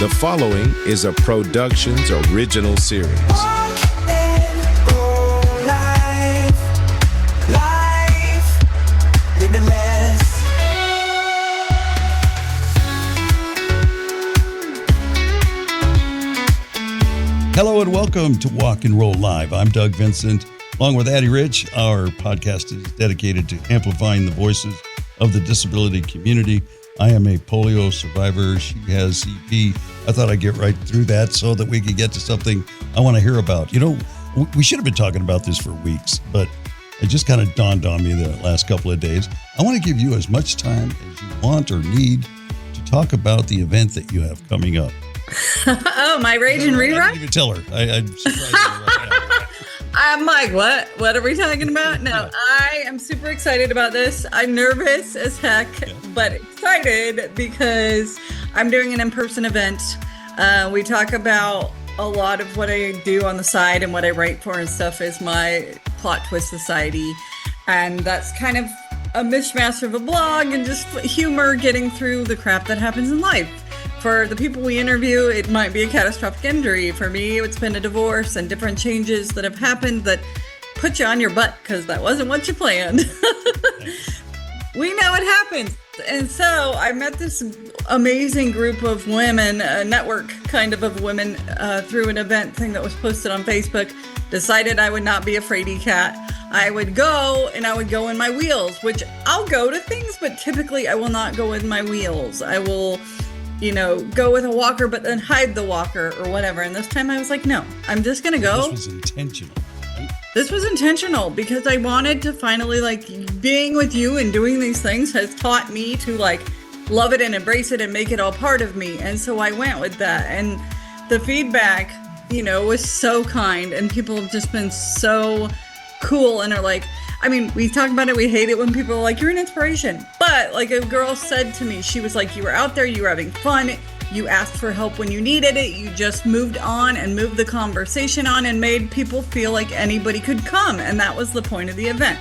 The following is a Productions original series. Hello and welcome to Walk and Roll Live. I'm Doug Vincent. Along with Addie Rich, our podcast is dedicated to amplifying the voices of the disability community. I am a polio survivor. She has CP. I thought I'd get right through that so that we could get to something I want to hear about. You know, we should have been talking about this for weeks, but it just kind of dawned on me the last couple of days. I want to give you as much time as you want or need to talk about the event that you have coming up. Oh, my Rage and Rewrite? I didn't even tell her. I'm surprised right now. I'm like, what? What are we talking about? No, I am super excited about this. I'm nervous as heck, but excited because I'm doing an in-person event. We talk about a lot of what I do on the side and what I write for and stuff is my Plot Twist Society. And that's kind of a mishmash of a blog and just humor getting through the crap that happens in life. For the people we interview, it might be a catastrophic injury. For me, it's been a divorce and different changes that have happened that put you on your butt because that wasn't what you planned. We know it happens. And so I met this amazing group of women, a network kind of women through an event thing that was posted on Facebook. Decided I would not be a fraidy cat. I would go and I would go in my wheels, which I'll go to things, but typically I will not go in my wheels. I will, go with a walker, but then hide the walker or whatever. And this time I was like, no, I'm just going to go. This was intentional. Right? This was intentional because I wanted to finally, being with you and doing these things has taught me to, love it and embrace it and make it all part of me. And so I went with that. And the feedback, was so kind. And people have just been so cool and are like, we talk about it. We hate it when people are like, you're an inspiration. But a girl said to me, she was like, you were out there, you were having fun. You asked for help when you needed it. You just moved on and moved the conversation on and made people feel like anybody could come. And that was the point of the event.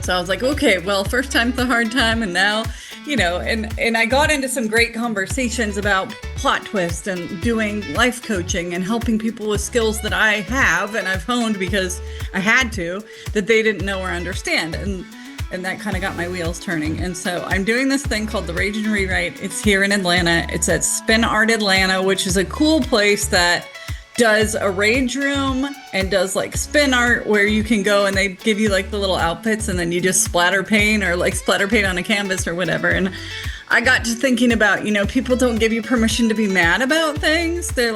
So I was like, okay, well, first time's the hard time. And now, and I got into some great conversations about plot twist and doing life coaching and helping people with skills that I have and I've honed because I had to, that they didn't know or understand. And that kind of got my wheels turning. And so I'm doing this thing called the Rage and Rewrite. It's here in Atlanta. It's at Spin Art Atlanta, which is a cool place that does a rage room and does spin art where you can go and they give you the little outfits and then you just splatter paint or splatter paint on a canvas or whatever. And I got to thinking about, people don't give you permission to be mad about things. They're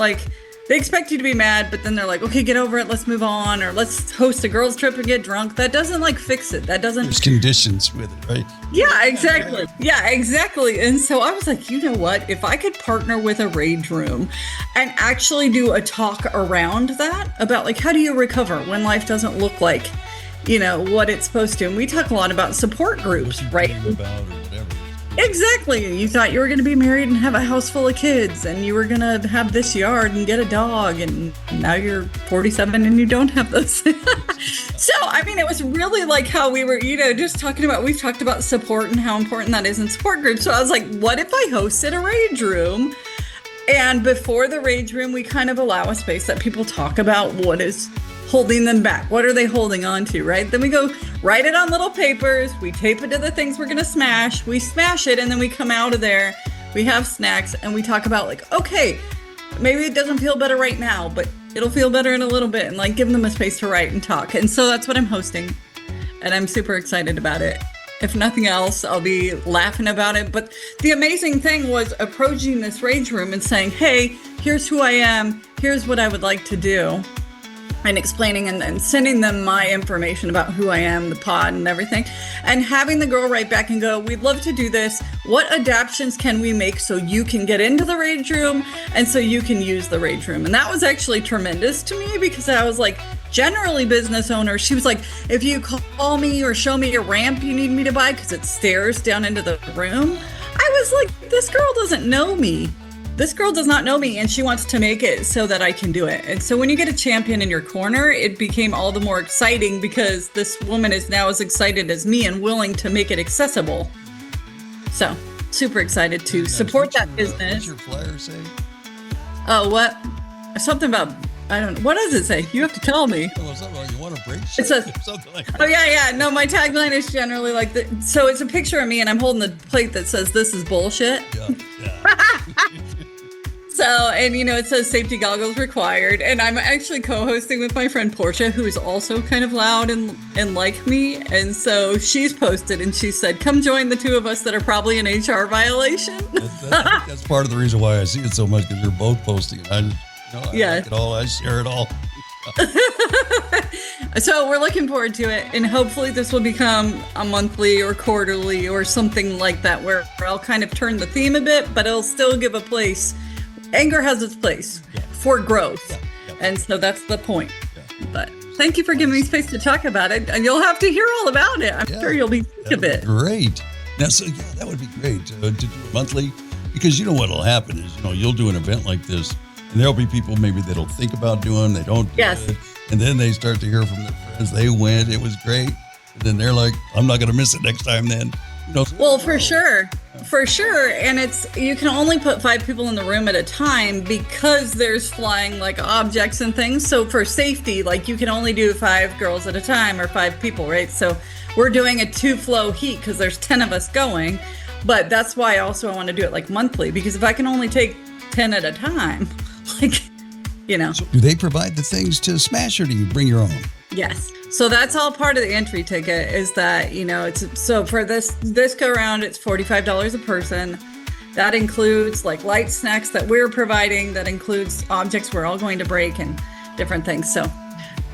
they expect you to be mad, but then they're like, okay, get over it. Let's move on. Or let's host a girls trip and get drunk. That doesn't fix it. That doesn't. There's conditions with it, right? Yeah, exactly. Yeah, exactly. And so I was like, you know what? If I could partner with a rage room and actually do a talk around that about how do you recover when life doesn't look like, what it's supposed to. And we talk a lot about support groups, right? About or whatever. Exactly. You thought you were going to be married and have a house full of kids and you were going to have this yard and get a dog and now you're 47 and you don't have those. So, it was really how we were, just talking about, we've talked about support and how important that is in support groups. So I was like, what if I hosted a rage room? And before the rage room, we kind of allow a space that people talk about what is holding them back. What are they holding on to, right? Then we go write it on little papers. We tape it to the things we're going to smash. We smash it and then we come out of there. We have snacks and we talk about okay, maybe it doesn't feel better right now, but it'll feel better in a little bit and give them a space to write and talk. And so that's what I'm hosting and I'm super excited about it. If nothing else, I'll be laughing about it. But the amazing thing was approaching this rage room and saying, hey, here's who I am. Here's what I would like to do. And explaining and sending them my information about who I am, the pod and everything. And having the girl write back and go, we'd love to do this. What adaptions can we make so you can get into the rage room and so you can use the rage room? And that was actually tremendous to me because I was generally business owner. She was like, if you call me or show me a ramp you need me to buy because it's stairs down into the room. I was like, this girl doesn't know me. This girl does not know me and she wants to make it so that I can do it. And so when you get a champion in your corner, it became all the more exciting because this woman is now as excited as me and willing to make it accessible. So super excited to support that business. What's your flyer say? Oh, what? Something about, I don't know. What does it say? You have to tell me. Oh, something like, you want a break? It says, something like that. oh, yeah. No, my tagline is generally like, so it's a picture of me and I'm holding the plate that says, this is bullshit. Yeah. So, and it says safety goggles required. And I'm actually co-hosting with my friend Portia, who is also kind of loud and like me. And so she's posted and she said, come join the two of us that are probably an HR violation. That's part of the reason why I see it so much, because you're both posting it. I like it all. I share it all. So we're looking forward to it. And hopefully this will become a monthly or quarterly or something like that, where I'll kind of turn the theme a bit, but it'll still give a place. Anger has its place for growth. Yeah. And so that's the point. Yeah. But thank you for giving me space to talk about it. And you'll have to hear all about it. I'm sure you'll be sick of it. Great. Now, so that would be great to do it monthly, because what'll happen is, you'll do an event like this and there'll be people maybe that'll think about doing, they don't do it. And then they start to hear from their friends, they went, it was great. And then they're like, I'm not going to miss it next time then. Well, for sure. And you can only put 5 people in the room at a time because there's flying like objects and things. So for safety, like you can only do 5 girls at a time or 5 people, right? So we're doing a 2-flow heat because there's 10 of us going. But that's why also I want to do it like monthly, because if I can only take 10 at a time, So do they provide the things to smash, or do you bring your own? Yes. So that's all part of the entry ticket, is that, so for this go around, it's $45 a person. That includes like light snacks that we're providing. That includes objects we're all going to break and different things. So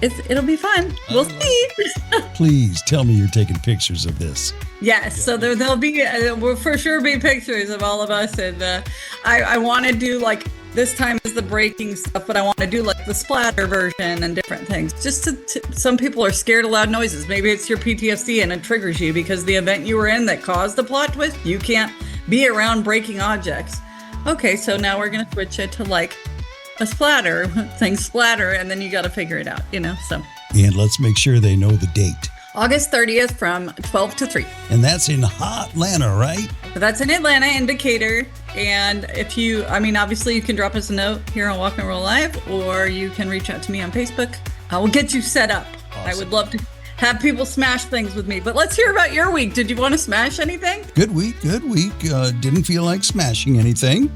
it'll be fun. We'll see. Please tell me you're taking pictures of this. Yes. So there'll be, will for sure be pictures of all of us. And I want to do like, this time is the breaking stuff, but I want to do like the splatter version and different things. Just some people are scared of loud noises. Maybe it's your PTSD and it triggers you because the event you were in that caused the plot twist, you can't be around breaking objects. Okay, so now we're going to switch it to like a splatter, things splatter, and then you got to figure it out, so. And let's make sure they know the date. August 30th from 12 to 3. And that's in hot Atlanta, right? That's in Atlanta, in Decatur. And obviously you can drop us a note here on Walk and Roll Live, or you can reach out to me on Facebook. I will get you set up. Awesome. I would love to have people smash things with me. But let's hear about your week. Did you want to smash anything? Good week. Didn't feel like smashing anything.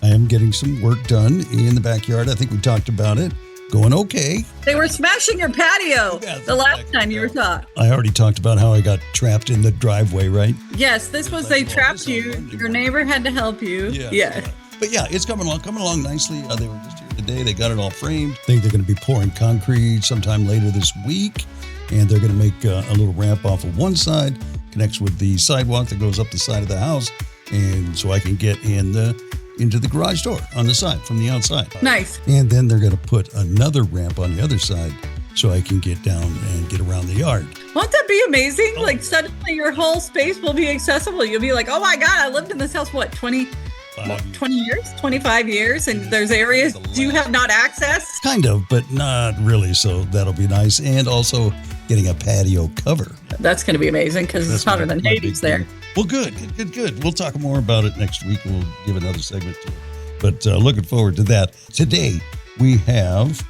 I am getting some work done in the backyard. I think we talked about it. Going okay. They were smashing your patio the last time you were talking. I already talked about how I got trapped in the driveway, right? Yes, this was they trapped you. Your neighbor had to help you. Yeah. But it's coming along nicely. They were just here today. They got it all framed. I think they're going to be pouring concrete sometime later this week. And they're going to make a little ramp off of one side, connects with the sidewalk that goes up the side of the house. And so I can get into the garage door on the side from the outside. Nice. And then they're going to put another ramp on the other side so I can get down and get around the yard. Won't that be amazing? Like suddenly your whole space will be accessible. You'll be like, oh my God, I lived in this house, 20 years, 25 years, and there's areas you have not accessed? Kind of, but not really. So that'll be nice. And also getting a patio cover. That's going to be amazing because it's hotter than Hades there. Well, good. We'll talk more about it next week. We'll give another segment to it. But looking forward to that. Today, we have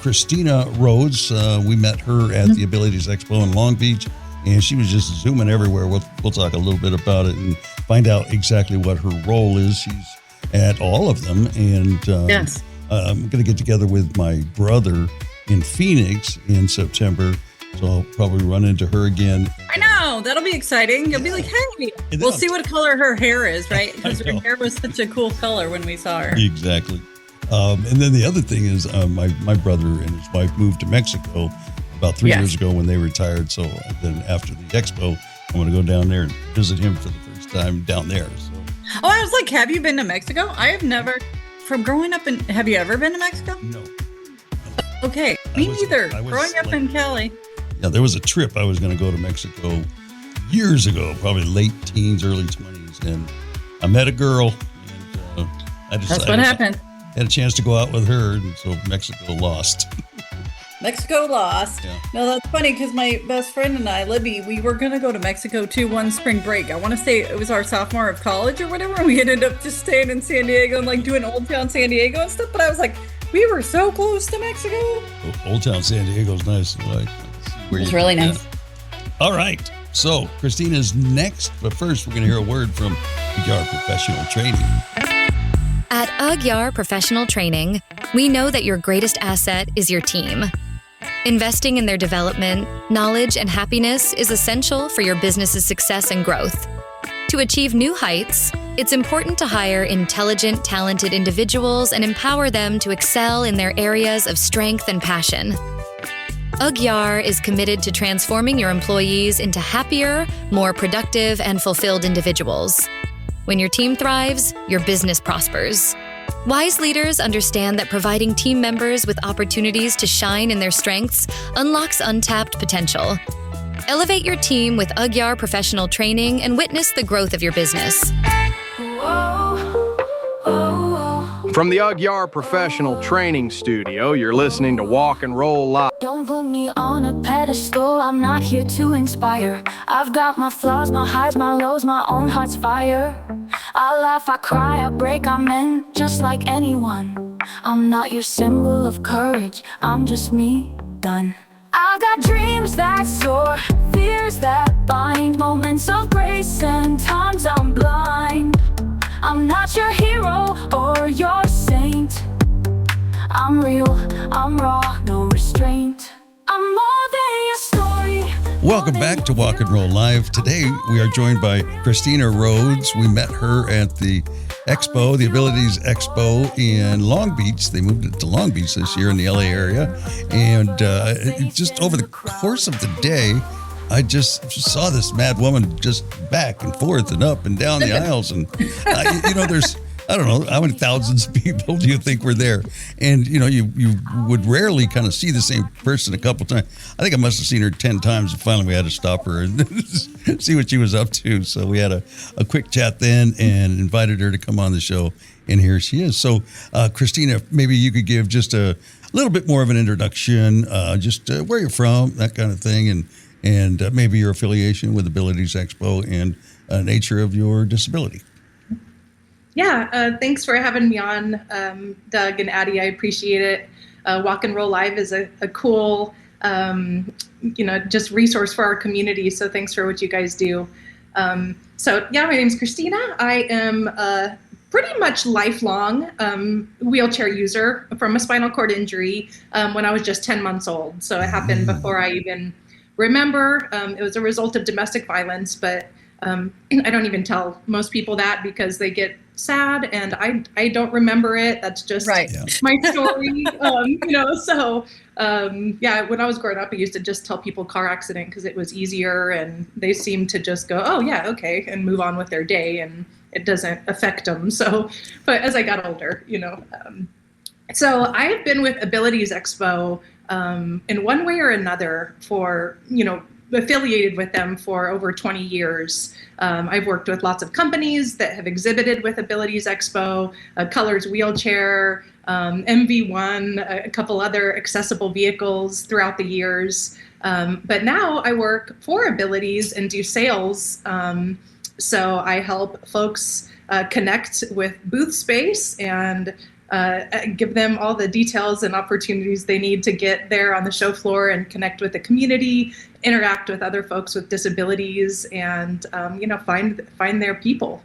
Christina Rhodes. We met her at the Abilities Expo in Long Beach, and she was just zooming everywhere. We'll talk a little bit about it and find out exactly what her role is. She's at all of them. And yes. I'm going to get together with my brother in Phoenix in September. So I'll probably run into her again. I know. That'll be exciting. You'll be like, hey, we'll see what color her hair is, right? Because her hair was such a cool color when we saw her. Exactly. And then the other thing is my brother and his wife moved to Mexico about 3 years ago when they retired. So then after the expo, I'm going to go down there and visit him for the first time down there. So. Oh, I was like, have you been to Mexico? I have never. From growing up in, have you ever been to Mexico? No. Okay. Me neither. Growing up in Cali. Yeah, there was a trip I was going to go to Mexico years ago, probably late teens, early 20s. And I met a girl, and I decided that's what happened. Had a chance to go out with her, and so Mexico lost. Mexico lost. Yeah. No, that's funny because my best friend and I, Libby, we were going to go to Mexico too one spring break. I want to say it was our sophomore of college or whatever. And we ended up just staying in San Diego and like doing Old Town San Diego and stuff. But I was like, we were so close to Mexico. Old Town San Diego's nice. It's really nice. All right. So Christina's next, but first we're going to hear a word from UGR Professional Training. At UGR Professional Training, we know that your greatest asset is your team. Investing in their development, knowledge, and happiness is essential for your business's success and growth. To achieve new heights, it's important to hire intelligent, talented individuals and empower them to excel in their areas of strength and passion. UGR is committed to transforming your employees into happier, more productive, and fulfilled individuals. When your team thrives, your business prospers. Wise leaders understand that providing team members with opportunities to shine in their strengths unlocks untapped potential. Elevate your team with UGR Professional Training and witness the growth of your business. From the UGR Professional Training Studio, you're listening to Walk and Roll Live. Don't put me on a pedestal, I'm not here to inspire. I've got my flaws, my highs, my lows, my own heart's fire. I laugh, I cry, I break, I'm meant just like anyone. I'm not your symbol of courage, I'm just me, done. I've got dreams that soar, fears that bind, moments of grace and times I'm blind. I'm not your hero or your saint. I'm real, I'm raw, no restraint. I'm more than your story. Welcome back to Walk and Roll Live. Today we are joined by Christina Rhodes. We met her at the Expo, the Abilities Expo in Long Beach. They moved it to Long Beach this year in the LA area. And just over the course of the day, I just saw this mad woman just back and forth and up and down the aisles. And, there's, I don't know, how many thousands of people do you think were there? And, you would rarely kind of see the same person a couple times. I think I must have seen her 10 times, and finally we had to stop her and see what she was up to. So we had a quick chat then and invited her to come on the show, and here she is. So, Christina, maybe you could give just a little bit more of an introduction, just where you're from, that kind of thing, and maybe your affiliation with Abilities Expo and nature of your disability. Yeah, thanks for having me on, Doug and Addie. I appreciate it. Walk and Roll Live is a cool, just resource for our community. So thanks for what you guys do. My name's Christina. I am pretty much lifelong wheelchair user from a spinal cord injury when I was just 10 months old. So it happened before I even remember. It was a result of domestic violence, but I don't even tell most people that because they get sad and I don't remember it. That's just my story. When I was growing up, I used to just tell people car accident because it was easier and they seemed to just go, oh yeah, okay, and move on with their day and it doesn't affect them. So, but as I got older, so I have been with Abilities Expo in one way or another for, affiliated with them for over 20 years. I've worked with lots of companies that have exhibited with Abilities Expo, Colors Wheelchair, MV1, a couple other accessible vehicles throughout the years. But now I work for Abilities and do sales. So I help folks connect with booth space and give them all the details and opportunities they need to get there on the show floor and connect with the community, interact with other folks with disabilities, and find their people.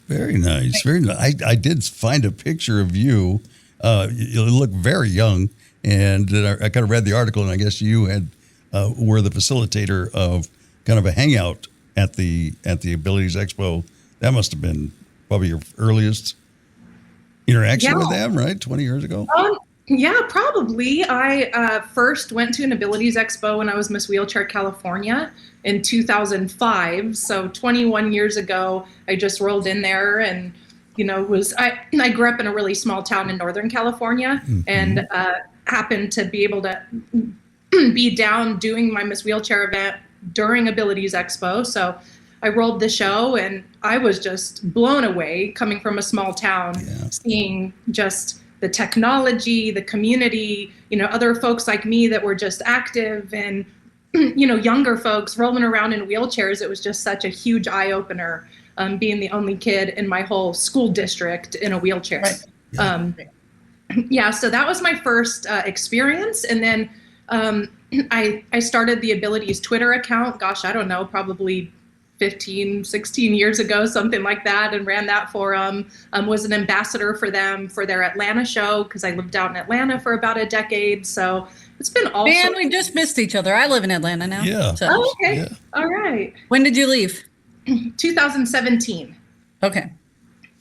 Very nice, very nice. I did find a picture of you. You look very young, and I kind of read the article, and I guess you had were the facilitator of kind of a hangout at the Abilities Expo. That must have been probably your earliest interaction with them, right? 20 years ago? Yeah, probably. I first went to an Abilities Expo when I was Miss Wheelchair California in 2005. So 21 years ago, I just rolled in there and, I grew up in a really small town in Northern California and happened to be able to be down doing my Miss Wheelchair event during Abilities Expo. So I rolled the show and I was just blown away coming from a small town, seeing just the technology, the community, other folks like me that were just active, and younger folks rolling around in wheelchairs. It was just such a huge eye opener, being the only kid in my whole school district in a wheelchair. Right. So that was my first experience. And then I started the Abilities Twitter account, gosh, I don't know, probably 15, 16 years ago, something like that, and ran that forum, was an ambassador for them for their Atlanta show, because I lived out in Atlanta for about a decade. So it's been all. Man, we just missed each other. I live in Atlanta now. Yeah. So. Oh, okay. Yeah. All right. When did you leave? 2017. Okay.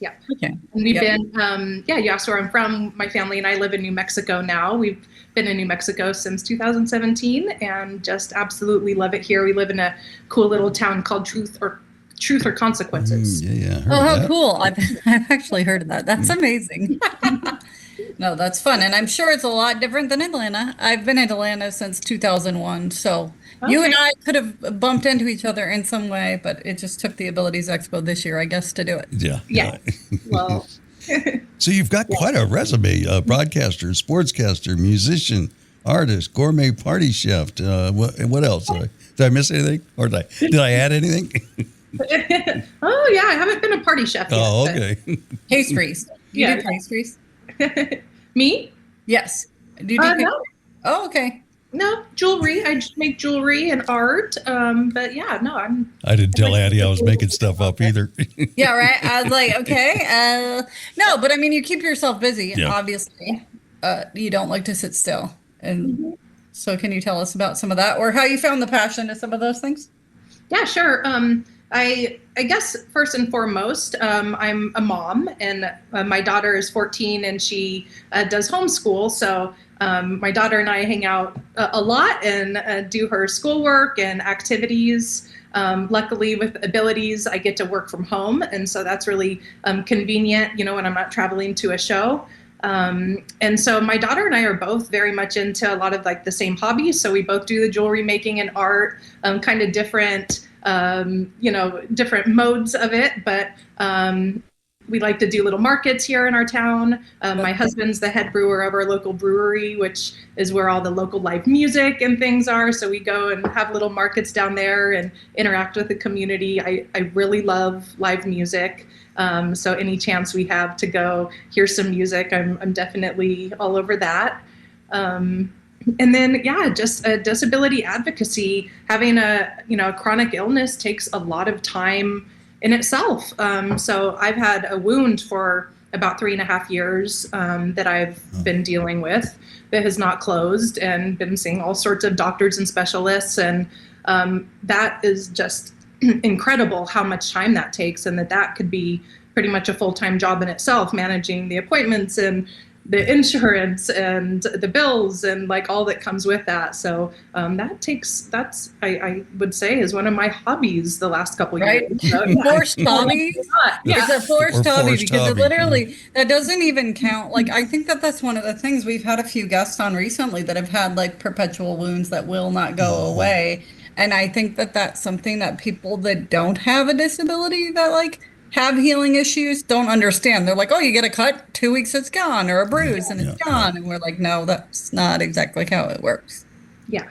Yeah. Okay. And we've been, you asked where I'm from. My family and I live in New Mexico now. We've been in New Mexico since 2017 and just absolutely love it here. We live in a cool little town called Truth or Consequences. How cool. I've actually heard of that. That's amazing. No, that's fun. And I'm sure it's a lot different than Atlanta. I've been in Atlanta since 2001. So you and I could have bumped into each other in some way, but it just took the Abilities Expo this year, I guess, to do it. Yeah. Well. So you've got quite a resume: broadcaster, sportscaster, musician, artist, gourmet party chef. What else? Did I miss anything, or did I add anything? Oh yeah, I haven't been a party chef yet. Oh, okay. Pastries. You Yeah. do pastries? Me? Yes. Do you do pastries? No. Oh, okay. No, jewelry. I just make jewelry and art. But yeah, no, I didn't tell Addie I was making stuff up either. Yeah, right. I was like, okay. No, but I mean, you keep yourself busy, obviously. You don't like to sit still. And so can you tell us about some of that, or how you found the passion to some of those things? Yeah, sure. I guess first and foremost, I'm a mom, and my daughter is 14 and she does homeschool. So my daughter and I hang out a lot and do her schoolwork and activities. Luckily with Abilities, I get to work from home. And so that's really convenient, when I'm not traveling to a show. And so my daughter and I are both very much into a lot of like the same hobbies. So we both do the jewelry making and art, kind of different, different modes of it. But we like to do little markets here in our town. My husband's the head brewer of our local brewery, which is where all the local live music and things are. So we go and have little markets down there and interact with the community. I really love live music. So any chance we have to go hear some music, I'm definitely all over that. And then, just disability advocacy, having a chronic illness takes a lot of time in itself. So I've had a wound for about 3.5 years that I've been dealing with that has not closed, and been seeing all sorts of doctors and specialists. And that is just incredible how much time that takes, and that could be pretty much a full-time job in itself, managing the appointments and the insurance and the bills and like all that comes with that. So that's I would say is one of my hobbies the last couple of years. So, forced hobby. It's a forced hobby because it literally, that doesn't even count. Like, I think that's one of the things. We've had a few guests on recently that have had like perpetual wounds that will not go away. And I think that's something that people that don't have a disability that like have healing issues don't understand. They're like, oh, you get a cut, 2 weeks it's gone, or a bruise and it's gone. And we're like, no, that's not exactly how it works. Yeah.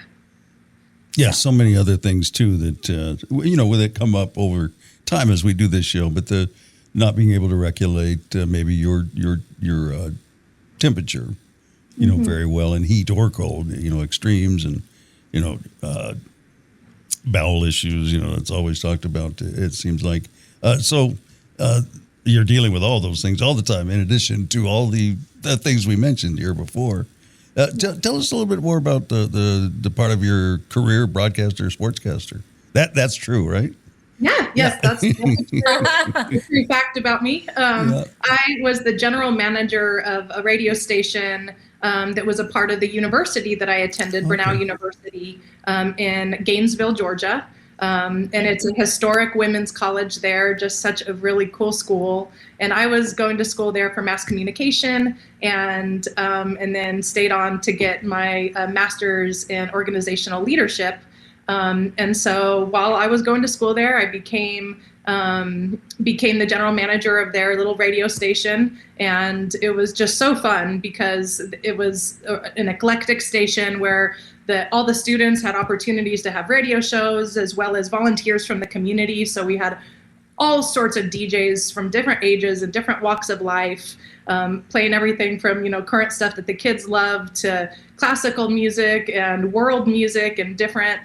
Yeah, so many other things too that that come up over time as we do this show. But the not being able to regulate maybe your temperature, very well in heat or cold, extremes, and bowel issues. It's always talked about. It seems like so. You're dealing with all those things all the time, in addition to all the things we mentioned here before. Tell us a little bit more about the part of your career, broadcaster, sportscaster. That's true, right? Yes, that's a true fact about me. I was the general manager of a radio station that was a part of the university that I attended, Brenau University, in Gainesville, Georgia. And it's a historic women's college there, just such a really cool school. And I was going to school there for mass communication, and then stayed on to get my master's in organizational leadership. And so while I was going to school there, I became became the general manager of their little radio station. And it was just so fun because it was an eclectic station where all the students had opportunities to have radio shows as well as volunteers from the community. So we had all sorts of DJs from different ages and different walks of life, playing everything from, current stuff that the kids love to classical music and world music and different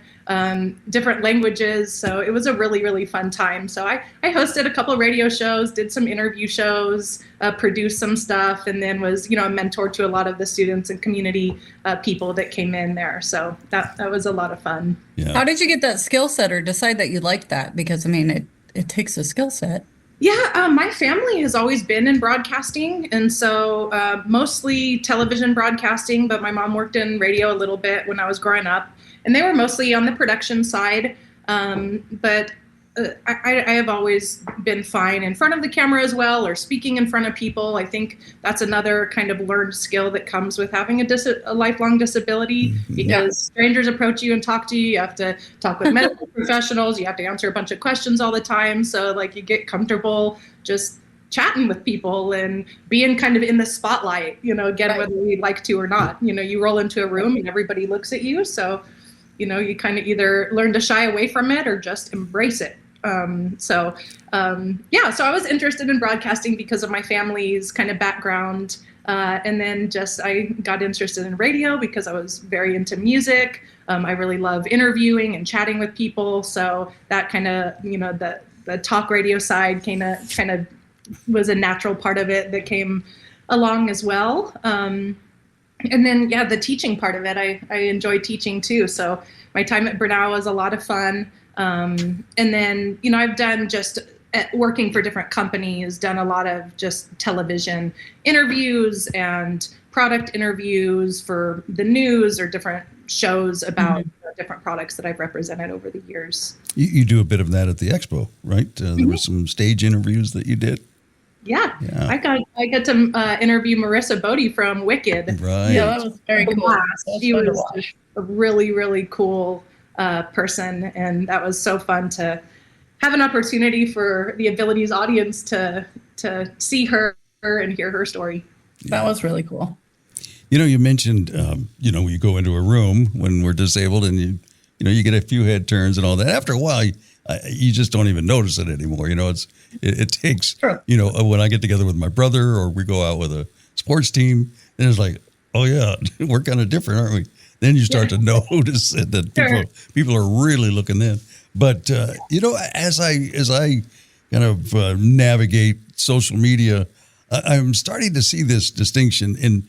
languages. So it was a really, really fun time. So I hosted a couple of radio shows, did some interview shows, produced some stuff, and then was, a mentor to a lot of the students and community people that came in there. So that was a lot of fun. Yeah. How did you get that skill set or decide that you liked that? Because, it takes a skill set. Yeah, my family has always been in broadcasting, and so mostly television broadcasting, but my mom worked in radio a little bit when I was growing up, and they were mostly on the production side, but I have always been fine in front of the camera as well, or speaking in front of people. I think that's another kind of learned skill that comes with having a lifelong disability, because strangers approach you and talk to you. You have to talk with medical professionals. You have to answer a bunch of questions all the time. So you get comfortable just chatting with people and being kind of in the spotlight, again, right. Whether we like to or not. You roll into a room and everybody looks at you. So, you kind of either learn to shy away from it or just embrace it. So I was interested in broadcasting because of my family's kind of background. And then I got interested in radio because I was very into music. I really love interviewing and chatting with people. So that kind of, the talk radio side kind of was a natural part of it that came along as well. And then, the teaching part of it, I enjoy teaching too. So my time at Brenau was a lot of fun. And then, I've done working for different companies, done a lot of just television interviews and product interviews for the news or different shows about different products that I've represented over the years. You do a bit of that at the expo, right? There were some stage interviews that you did. Yeah. I got to interview Marissa Bodie from Wicked. Right. Yeah, that was very cool. She was a really, really cool person, and that was so fun to have an opportunity for the Abilities audience to see her and hear her story. That was really cool. You mentioned you go into a room when we're disabled and you get a few head turns and all that. After a while you just don't even notice it anymore. It takes when I get together with my brother or we go out with a sports team, then it's like, oh yeah, we're kind of different, aren't we? Then you start to notice that people are really looking in. But as I kind of navigate social media, I'm starting to see this distinction. And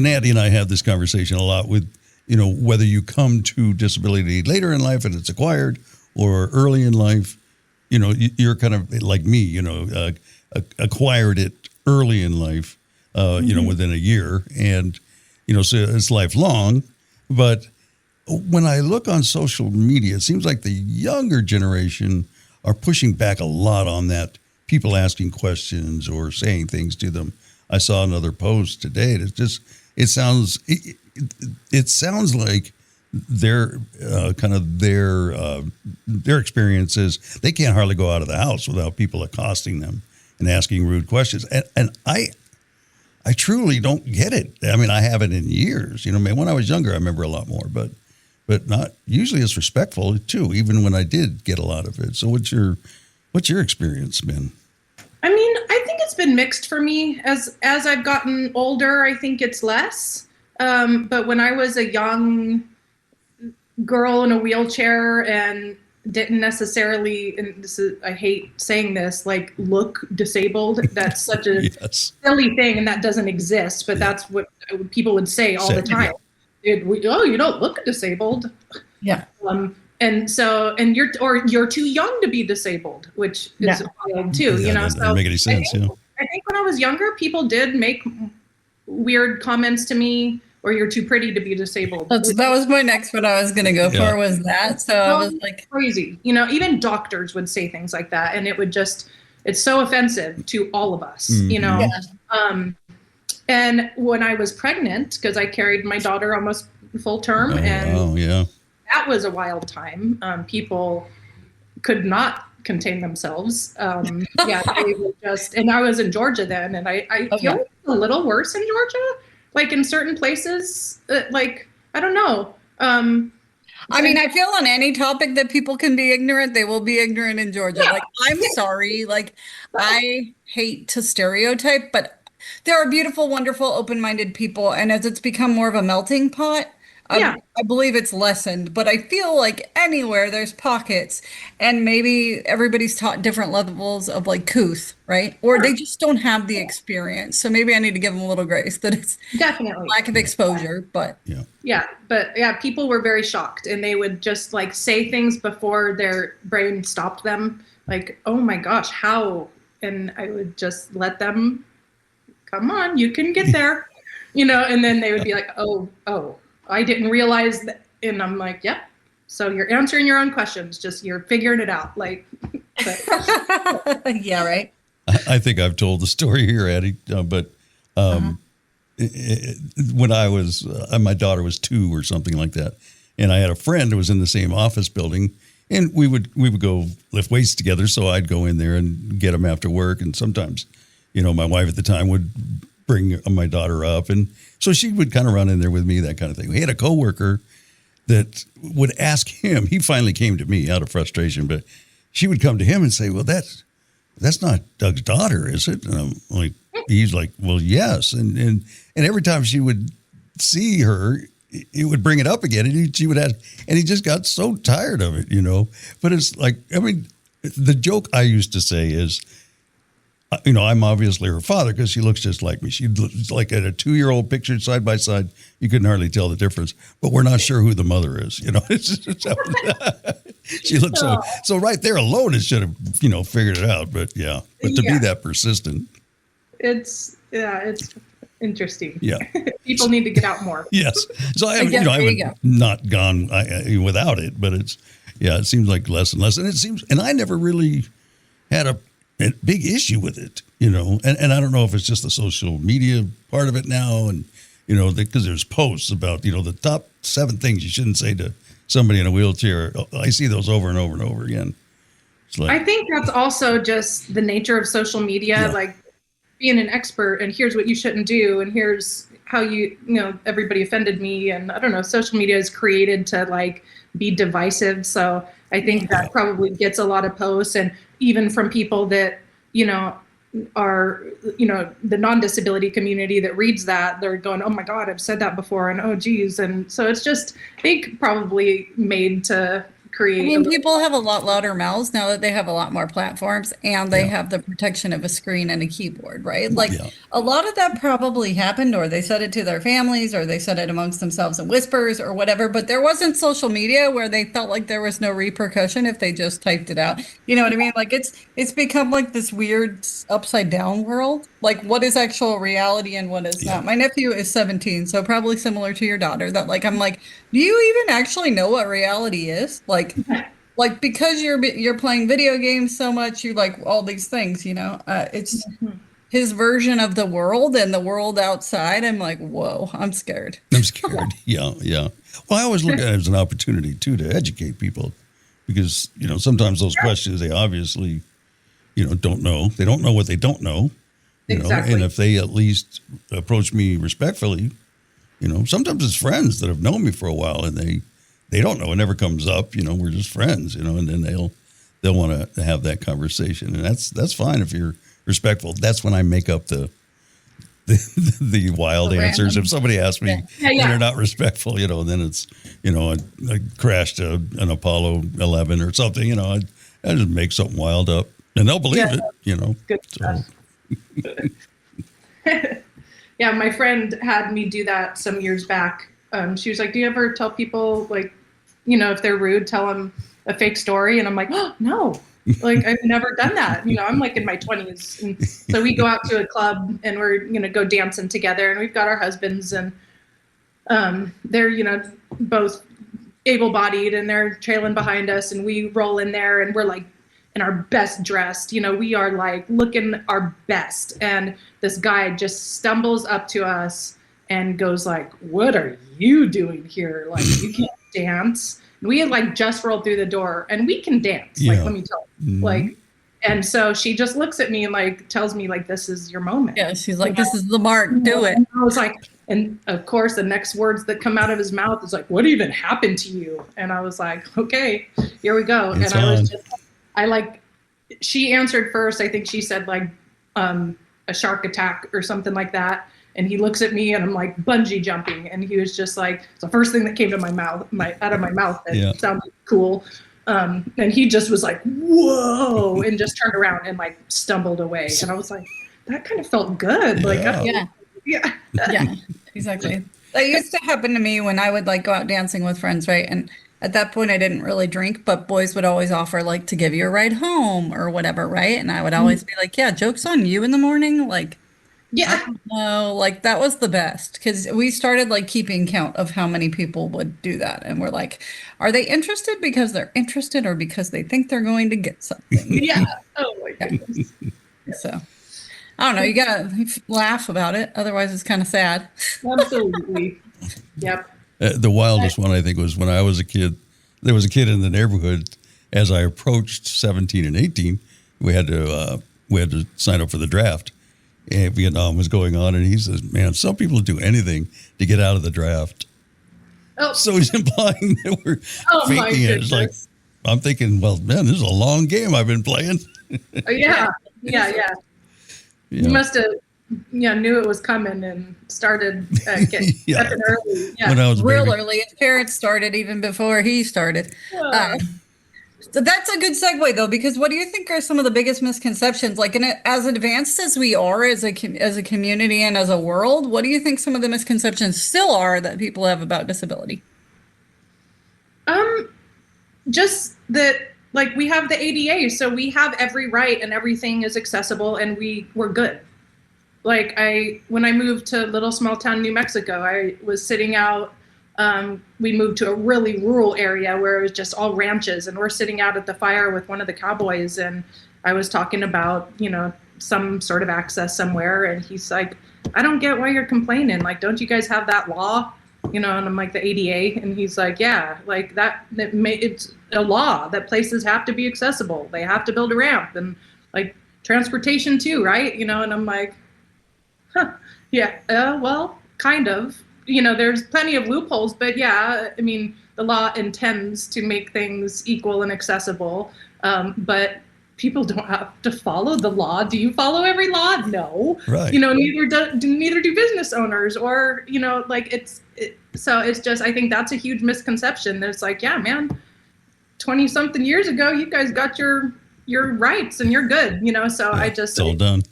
Addie and I have this conversation a lot with whether you come to disability later in life and it's acquired or early in life. You're kind of like me. Acquired it early in life. Within a year, and so it's lifelong. But when I look on social media, it seems like the younger generation are pushing back a lot on that. People asking questions or saying things to them. I saw another post today. It sounds like their experiences. They can't hardly go out of the house without people accosting them and asking rude questions. And I truly don't get it. I mean, I haven't in years. When I was younger, I remember a lot more, but not usually as respectful too. Even when I did get a lot of it. So what's your experience been? I mean, I think it's been mixed for me. As I've gotten older, I think it's less. But when I was a young girl in a wheelchair and didn't necessarily, and I hate saying this, look disabled. That's such a silly thing, and that doesn't exist. But that's what people would say all the time. Yeah. You don't look disabled. Yeah. And you're too young to be disabled, which is wild too. Yeah, that doesn't make any sense. I think when I was younger, people did make weird comments to me. Or you're too pretty to be disabled. That was my next one I was going to go for was that. So I was like, crazy. Even doctors would say things like that. And it's so offensive to all of us, Yeah. And when I was pregnant, because I carried my daughter almost full term, that was a wild time. People could not contain themselves. Yeah, they were just, and I was in Georgia then, and I feel like it's a little worse in Georgia, like in certain places, like, I don't know. I mean, I feel on any topic that people can be ignorant, they will be ignorant in Georgia. Like, I'm sorry. Like, I hate to stereotype, but there are beautiful, wonderful, open-minded people. And as it's become more of a melting pot, I believe it's lessened. But I feel like anywhere there's pockets, and maybe everybody's taught different levels of like couth, right? Or they just don't have the experience. So maybe I need to give them a little grace that it's definitely lack of exposure. But people were very shocked, and they would just like say things before their brain stopped them. Like, oh my gosh, how? And I would just let them, come on, you can get there, and then they would be like, oh, I didn't realize that. And I'm like, yep. So you're answering your own questions, just you're figuring it out. Like, yeah, right. I think I've told the story here, Addie, but when I was, my daughter was 2 or something like that, and I had a friend who was in the same office building, and we would go lift weights together. So I'd go in there and get them after work, and sometimes, my wife at the time would bring my daughter up, and so she would kind of run in there with me, that kind of thing. We had a coworker that would ask him. He finally came to me out of frustration, but she would come to him and say, "Well, that's not Doug's daughter, is it?" And I'm like, he's like, "Well, yes." And every time she would see her, he would bring it up again, and she would ask, and he just got so tired of it, But it's like, I mean, the joke I used to say is, I'm obviously her father because she looks just like me. She looks like at a 2-year-old picture side by side. You couldn't hardly tell the difference, but we're not sure who the mother is. She looks so right there alone. It should have, figured it out. But to be that persistent. It's interesting. Yeah. People need to get out more. Yes. So I haven't not gone without it, but it seems like less and less. And I never really had a big issue with it, and I don't know if it's just the social media part of it now, and because there's posts about the top 7 things you shouldn't say to somebody in a wheelchair. I see those over and over and over again. It's like, I think that's also just the nature of social media, like being an expert, and here's what you shouldn't do, and here's how everybody offended me, and I don't know, social media is created to like be divisive, so I think that probably gets a lot of posts, and even from people that, are, the non-disability community that reads that, they're going, oh my God, I've said that before. And oh, geez. And so it's just, I think probably made to create. I mean, people have a lot louder mouths now that they have a lot more platforms, and they have the protection of a screen and a keyboard, right? Like a lot of that probably happened, or they said it to their families, or they said it amongst themselves in whispers or whatever, but there wasn't social media where they felt like there was no repercussion if they just typed it out. You know what I mean? Like it's become like this weird upside down world. Like what is actual reality and what is not? My nephew is 17, so probably similar to your daughter, that like, I'm like, do you even actually know what reality is? Like because you're playing video games so much, you like all these things, it's his version of the world and the world outside. I'm like, whoa, I'm scared. Yeah. Well, I always look at it as an opportunity too, to educate people, because, sometimes those questions, they obviously, don't know. They don't know what they don't know. Exactly. And if they at least approach me respectfully, sometimes it's friends that have known me for a while and they don't know. It never comes up. We're just friends. And then they'll want to have that conversation, and that's fine if you're respectful. That's when I make up the wild answers. If somebody asks me and they're not respectful, then it's I crashed an Apollo 11 or something. I just make something wild up, and they'll believe it. Good stuff. Yeah, my friend had me do that some years back. She was like, do you ever tell people, like, if they're rude, tell them a fake story? And I'm like, oh, no, like, I've never done that. I'm like in my 20s. And so we go out to a club and we're going to go dancing together, and we've got our husbands, and they're, both able-bodied, and they're trailing behind us, and we roll in there, and we're like in our best dressed, we are like looking our best. And this guy just stumbles up to us and goes like, what are you doing here? Like, you can't dance. We had like just rolled through the door, and we can dance. Like, let me tell you, like, and so she just looks at me and like tells me like, this is your moment. Yeah, she's like, this is the mark, do it. And I was like, and of course the next words that come out of his mouth is like, what even happened to you? And I was like, okay, here we go. It's and I on. was just, she answered first. I think she said like a shark attack or something like that. And he looks at me and I'm like bungee jumping. And he was just like, it's the first thing that came to my mouth, out of my mouth that sounded cool. And he just was like, whoa, and just turned around and like stumbled away. And I was like, that kind of felt good. Like, Yeah, exactly. That used to happen to me when I would like go out dancing with friends, right? And at that point I didn't really drink, but boys would always offer like to give you a ride home or whatever, right? And I would always be like, yeah, joke's on you in the morning. Like, no, like that was the best, because we started like keeping count of how many people would do that. And we're like, are they interested because they're interested or because they think they're going to get something? Yeah. Oh my goodness. So I don't know. You gotta laugh about it. Otherwise it's kind of sad. Absolutely. Yep. The wildest one, I think, was when I was a kid. There was a kid in the neighborhood. As I approached 17 and 18, we had to sign up for the draft. And Vietnam was going on, and he says, "Man, some people do anything to get out of the draft." Oh. So he's implying that we're faking it. It's like, I'm thinking, well, man, this is a long game I've been playing. Yeah. You must have, knew it was coming and started getting early. Yeah. When I was real early. His parents started even before he started. So that's a good segue, though, because what do you think are some of the biggest misconceptions? Like, as advanced as we are as a community and as a world, what do you think some of the misconceptions still are that people have about disability? Just that, like, we have the ADA, so we have every right and everything is accessible, and we're good. Like, when I moved to little small town New Mexico, I was sitting out. We moved to a really rural area where it was just all ranches, and we're sitting out at the fire with one of the cowboys, and I was talking about, some sort of access somewhere, and he's like, I don't get why you're complaining. Like, don't you guys have that law? And I'm like, the ADA, and he's like, yeah, like it's a law that places have to be accessible. They have to build a ramp, and like transportation too, right? And I'm like, well, kind of. There's plenty of loopholes, but yeah, I mean, the law intends to make things equal and accessible, but people don't have to follow the law. Do you follow every law? No. Right. Neither do business owners, or, so it's just, I think that's a huge misconception. That it's like, yeah, man, 20 something years ago, you guys got your rights and you're good, so I just, it's all done.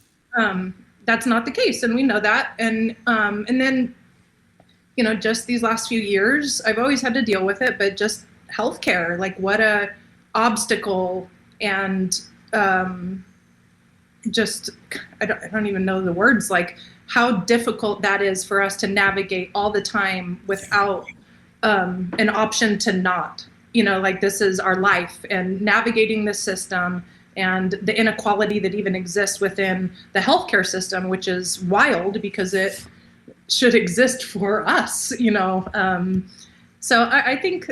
That's not the case. And we know that. And then, just these last few years, I've always had to deal with it, but just healthcare, like what a obstacle, and just, I don't even know the words, like how difficult that is for us to navigate all the time without an option to not, like this is our life, and navigating this system and the inequality that even exists within the healthcare system, which is wild because it should exist for us, so I think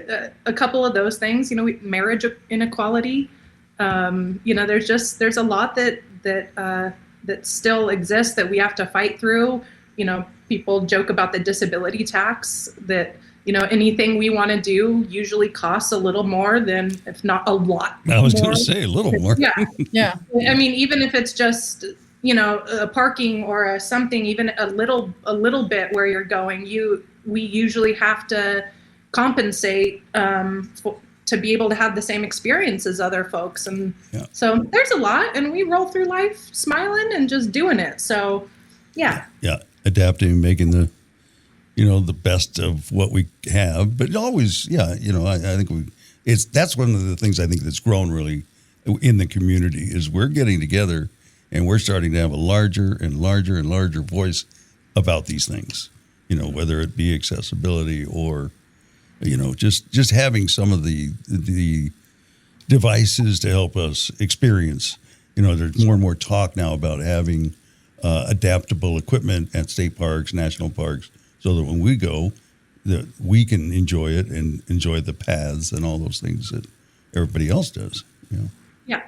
a couple of those things, marriage inequality, there's a lot that still exists that we have to fight through. People joke about the disability tax, that anything we want to do usually costs a little more than, if not a lot. I was going to say a little more. Yeah. I mean, even if it's just a parking or a something, even a little bit where you're going, we usually have to compensate to be able to have the same experience as other folks. And so there's a lot, and we roll through life smiling and just doing it. So, yeah. Yeah. Adapting, making the best of what we have, but always, I think that's one of the things I think that's grown really in the community is we're getting together and we're starting to have a larger and larger and larger voice about these things, whether it be accessibility or, just having some of the devices to help us experience. There's more and more talk now about having adaptable equipment at state parks, national parks, so that when we go, that we can enjoy it and enjoy the paths and all those things that everybody else does. You know? Yeah.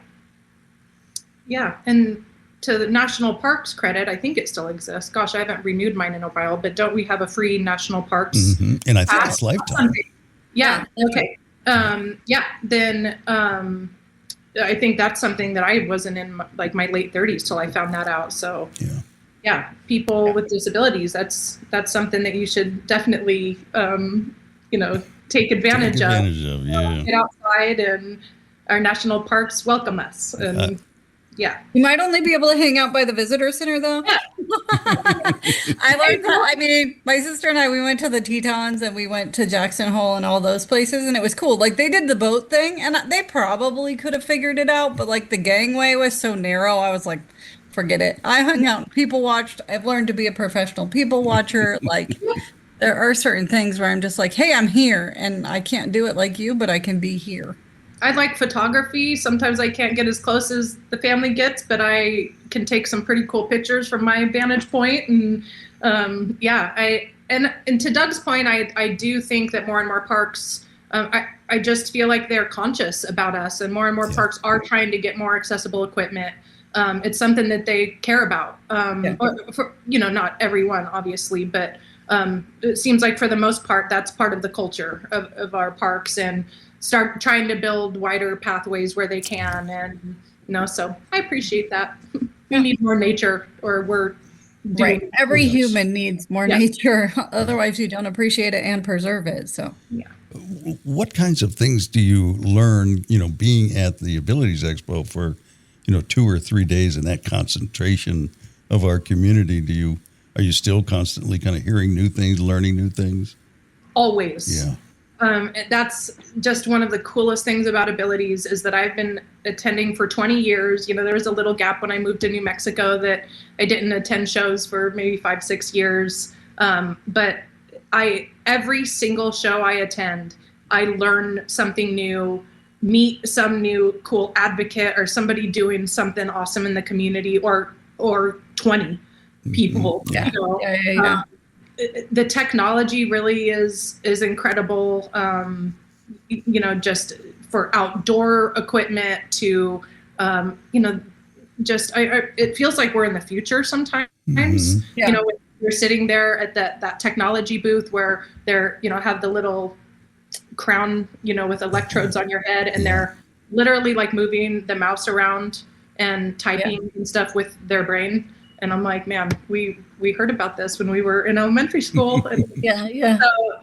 Yeah. And to the national parks credit, I think it still exists. Gosh, I haven't renewed mine in a while, but don't we have a free national parks? Mm-hmm. And I think pass? it's lifetime. Yeah. Okay. Then I think that's something that I wasn't in like my late 30s till I found that out. So yeah, people with disabilities, that's something that you should definitely, take advantage of. Yeah. Get outside, and our national parks welcome us. And yeah. You might only be able to hang out by the visitor center, though. Yeah. I learned that. I mean, my sister and I, we went to the Tetons and we went to Jackson Hole and all those places, and it was cool. Like, they did the boat thing, and they probably could have figured it out, but like the gangway was so narrow, I was like, forget it. I hung out, people watched. I've learned to be a professional people watcher. Like, there are certain things where I'm just like, hey, I'm here, and I can't do it like you, but I can be here. I like photography. Sometimes I can't get as close as the family gets, but I can take some pretty cool pictures from my vantage point. And and to Doug's point, I do think that more and more parks, I just feel like they're conscious about us, and more parks are trying to get more accessible equipment. It's something that they care about. Not everyone, obviously, but it seems like for the most part, that's part of the culture of our parks, and start trying to build wider pathways where they can. And, so I appreciate that. We need more nature, or we're doing. Right. Every human needs more nature. Otherwise you don't appreciate it and preserve it. So, what kinds of things do you learn, being at the Abilities Expo for, 2 or 3 days in that concentration of our community? Are you still constantly kind of hearing new things, learning new things? Always. Yeah. That's just one of the coolest things about Abilities, is that I've been attending for 20 years. There was a little gap when I moved to New Mexico that I didn't attend shows for maybe 5-6 years. But every single show I attend, I learn something new, meet some new cool advocate or somebody doing something awesome in the community, or 20 people. The technology really is incredible. Just for outdoor equipment to, it feels like we're in the future sometimes. When you're sitting there at that technology booth where they're, have the little crown, with electrodes on your head, and they're literally like moving the mouse around and typing and stuff with their brain. And I'm like, man, we heard about this when we were in elementary school. And So,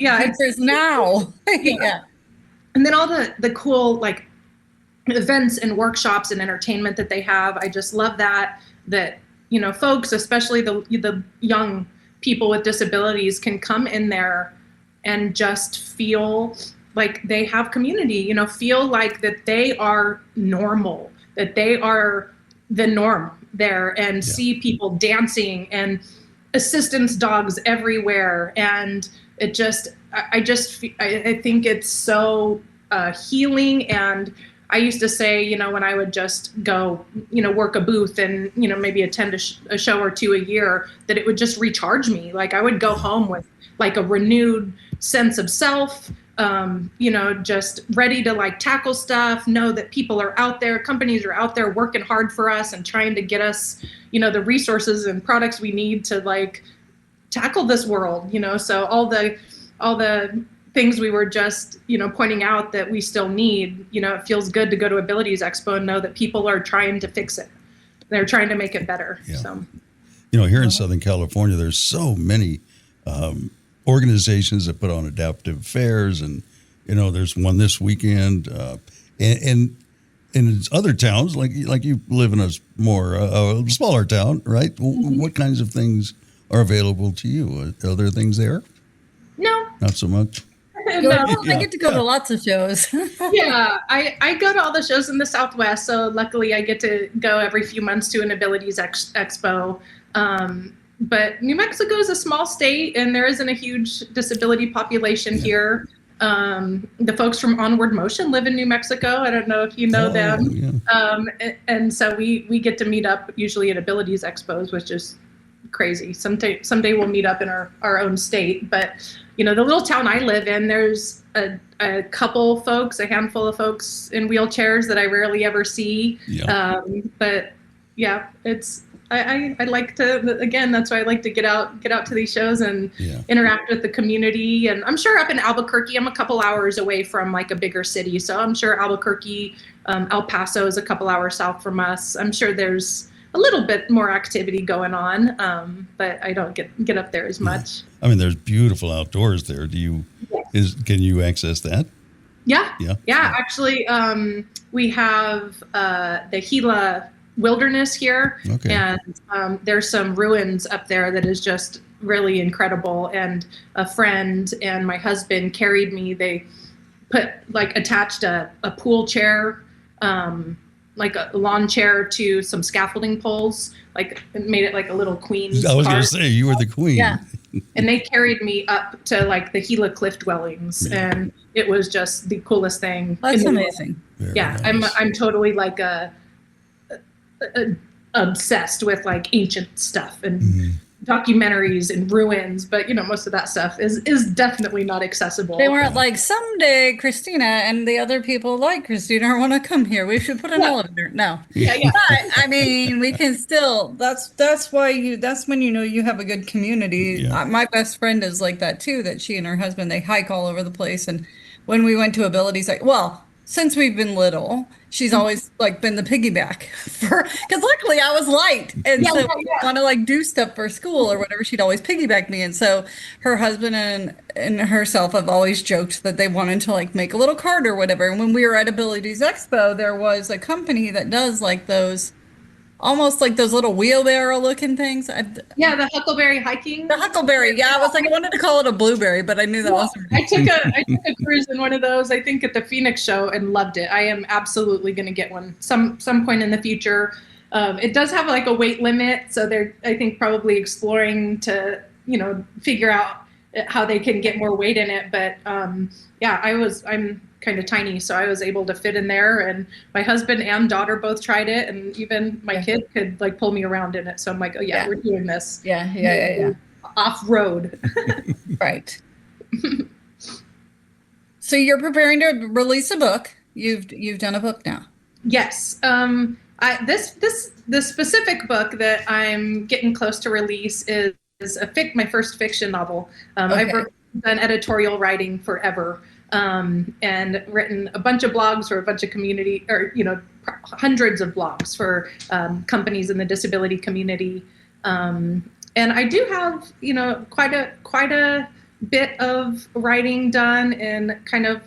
it's now. And then all the cool like events and workshops and entertainment that they have. I just love that folks, especially the young people with disabilities, can come in there and just feel like they have community, feel like that they are normal, that they are the norm there, and see people dancing and assistance dogs everywhere. And it just, I think it's so healing. And I used to say, when I would just go, work a booth and, maybe attend a show or two a year, that it would just recharge me. Like, I would go home with like a renewed sense of self, just ready to like tackle stuff, know that people are out there, companies are out there working hard for us and trying to get us, the resources and products we need to like tackle this world, so all the things we were just, pointing out that we still need, it feels good to go to Abilities Expo and know that people are trying to fix it. They're trying to make it better. Yeah. So, here in Southern California, there's so many organizations that put on adaptive fairs, and there's one this weekend, and in other towns like you live in a more smaller town, right? What kinds of things are available to you? Are there things there? No, not so much. No. I get to go to lots of shows. I go to all the shows in the Southwest, so luckily I get to go every few months to an Abilities Expo. But New Mexico is a small state, and there isn't a huge disability population here. The folks from Onward Motion live in New Mexico. I don't know if you know them. And so we get to meet up usually at Abilities Expos, which is crazy. Someday we'll meet up in our own state. But, the little town I live in, there's a couple folks, a handful of folks in wheelchairs that I rarely ever see. Yeah. But yeah, I like to, again, that's why I like to get out to these shows and interact with the community. And I'm sure up in Albuquerque, I'm a couple hours away from like a bigger city. So I'm sure Albuquerque, El Paso is a couple hours south from us. I'm sure there's a little bit more activity going on, but I don't get up there as much. I mean, there's beautiful outdoors there. Can you access that? Yeah. Actually, we have the Gila Wilderness here, and there's some ruins up there that is just really incredible. And a friend and my husband carried me. They attached a pool chair, like a lawn chair, to some scaffolding poles, made it like a little queen. I was going to say, you were the queen. Yeah. And they carried me up to like the Gila cliff dwellings, and it was just the coolest thing. That's amazing. Yeah, nice. I'm totally like obsessed with like ancient stuff and documentaries and ruins, but most of that stuff is definitely not accessible. They weren't like, someday Christina and the other people like Christina want to come here, we should put an elevator. No. Yeah. But I mean, we can still, that's when you have a good community. Yeah. My best friend is like that too, that she and her husband, they hike all over the place. And when we went to Abilities, since we've been little, she's always been the piggyback because luckily I was light. And so want to do stuff for school or whatever, she'd always piggyback me. And so her husband and herself have always joked that they wanted to make a little cart or whatever. And when we were at Abilities Expo, there was a company that does those, almost like those little wheelbarrow looking things. The Huckleberry hiking. The Huckleberry. Yeah, I was I wanted to call it a blueberry, but I knew that wasn't. I took a cruise in one of those, I think at the Phoenix show, and loved it. I am absolutely going to get one some point in the future. It does have a weight limit, so they're, I think, probably exploring to figure out how they can get more weight in it. But I'm kind of tiny, so I was able to fit in there, and my husband and daughter both tried it, and even my kid could pull me around in it. So I'm like, we're doing this. Yeah. Off road. Right. So you're preparing to release a book. You've done a book now. Yes. The specific book that I'm getting close to release is my first fiction novel. I've done editorial writing forever. And written a bunch of blogs for a bunch of community, or hundreds of blogs for companies in the disability community, and I do have quite a bit of writing done, and kind of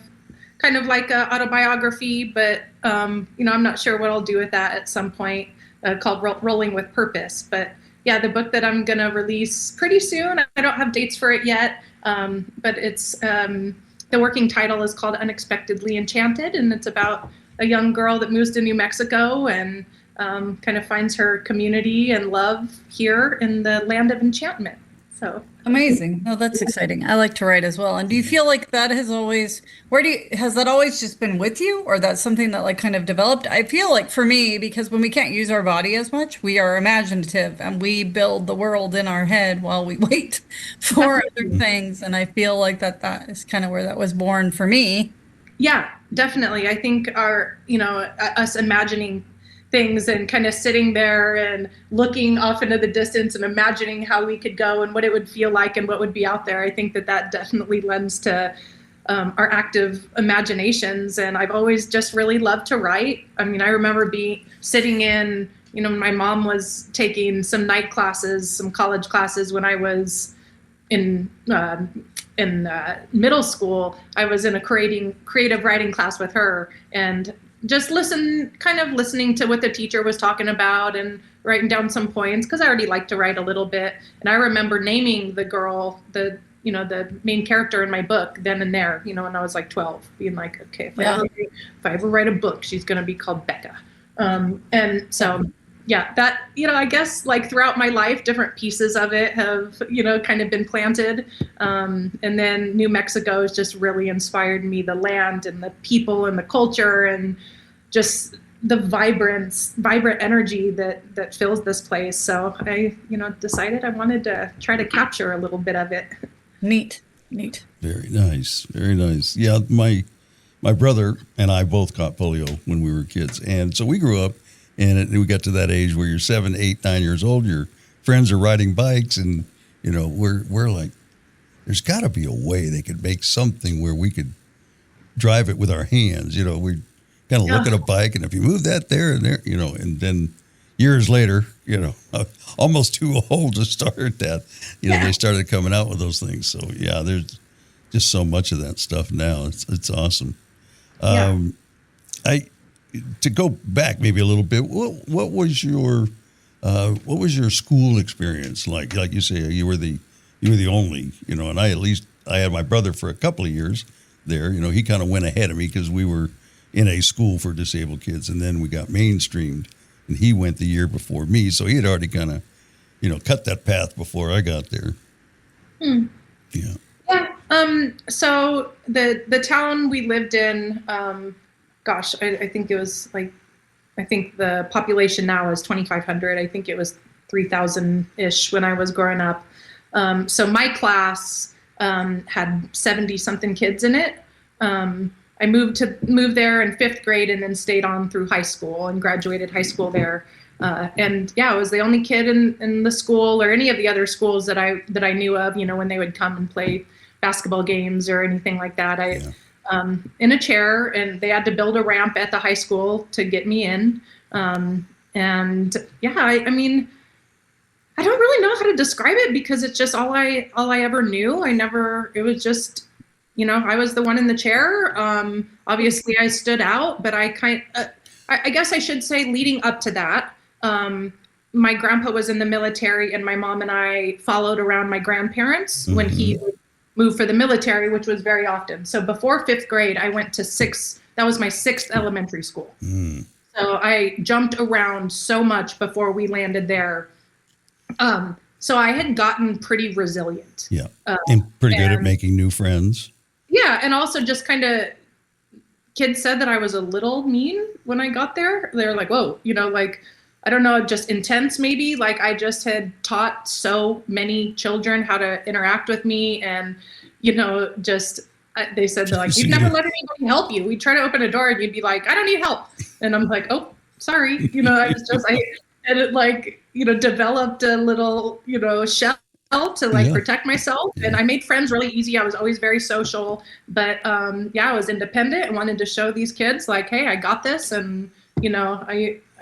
like a autobiography, but I'm not sure what I'll do with that at some point, called Rolling with Purpose. But yeah, the book that I'm gonna release pretty soon, I don't have dates for it yet, but it's the working title is called Unexpectedly Enchanted, and it's about a young girl that moves to New Mexico and kind of finds her community and love here in the land of enchantment. So amazing. Oh, that's exciting. I like to write as well. And do you feel like that has always, has that always just been with you, or that's something that kind of developed? I feel like for me, because when we can't use our body as much, we are imaginative and we build the world in our head while we wait for other things. And I feel like that is kind of where that was born for me. Yeah, definitely. I think us imagining things and kind of sitting there and looking off into the distance and imagining how we could go and what it would feel like and what would be out there. I think that definitely lends to our active imaginations. And I've always just really loved to write. I mean, I remember sitting in, my mom was taking some night classes, some college classes when I was in middle school. I was in a creative writing class with her, and just listening to what the teacher was talking about and writing down some points, because I already like to write a little bit. And I remember naming the girl, the main character in my book then and there, when I was 12, being like, okay, if I ever write a book, she's going to be called Becca. And so, yeah, that, I guess throughout my life, different pieces of it have, kind of been planted. And then New Mexico has just really inspired me, the land and the people and the culture, and just the vibrant energy that fills this place. So I, decided I wanted to try to capture a little bit of it. Neat. Very nice. Very nice. Yeah, my brother and I both caught polio when we were kids. And so we grew up, and we got to that age where you're 7, 8, 9 years old. Your friends are riding bikes, and, we're like, there's got to be a way they could make something where we could drive it with our hands. We kind of look at a bike, and if you move that there and there, and then years later, almost too old to start that, they started coming out with those things. So yeah, there's just so much of that stuff now. It's awesome. To go back maybe a little bit, what was your school experience like? Like you say, you were the only, and I had my brother for a couple of years there. He kind of went ahead of me because we were in a school for disabled kids, and then we got mainstreamed, and he went the year before me, so he had already kind of, cut that path before I got there. Yeah. So the town we lived in, I think it was I think the population now is 2,500. I think it was 3,000-ish when I was growing up. So my class had 70 something kids in it. I moved there in 5th grade and then stayed on through high school and graduated high school there. And I was the only kid in the school or any of the other schools that I knew of, when they would come and play basketball games or anything like that. In a chair, and they had to build a ramp at the high school to get me in. I mean, I don't really know how to describe it because it's just all I ever knew. It was just, I was the one in the chair. Obviously I stood out, but I guess I should say leading up to that, my grandpa was in the military, and my mom and I followed around my grandparents when he would move for the military, which was very often. So before 5th grade, I went to that was my 6th elementary school. So I jumped around so much before we landed there. So I had gotten pretty resilient. Yeah. And pretty good at making new friends. Yeah. And also just kind of, kids said that I was a little mean when I got there. They're like, whoa, I don't know, just intense maybe. I just had taught so many children how to interact with me. And, they said, you've never let anybody help you. We try to open a door and you'd be like, I don't need help. And I'm like, oh, sorry. I developed a little, shell to protect myself. And I made friends really easy. I was always very social, but I was independent and wanted to show these kids hey, I got this. And,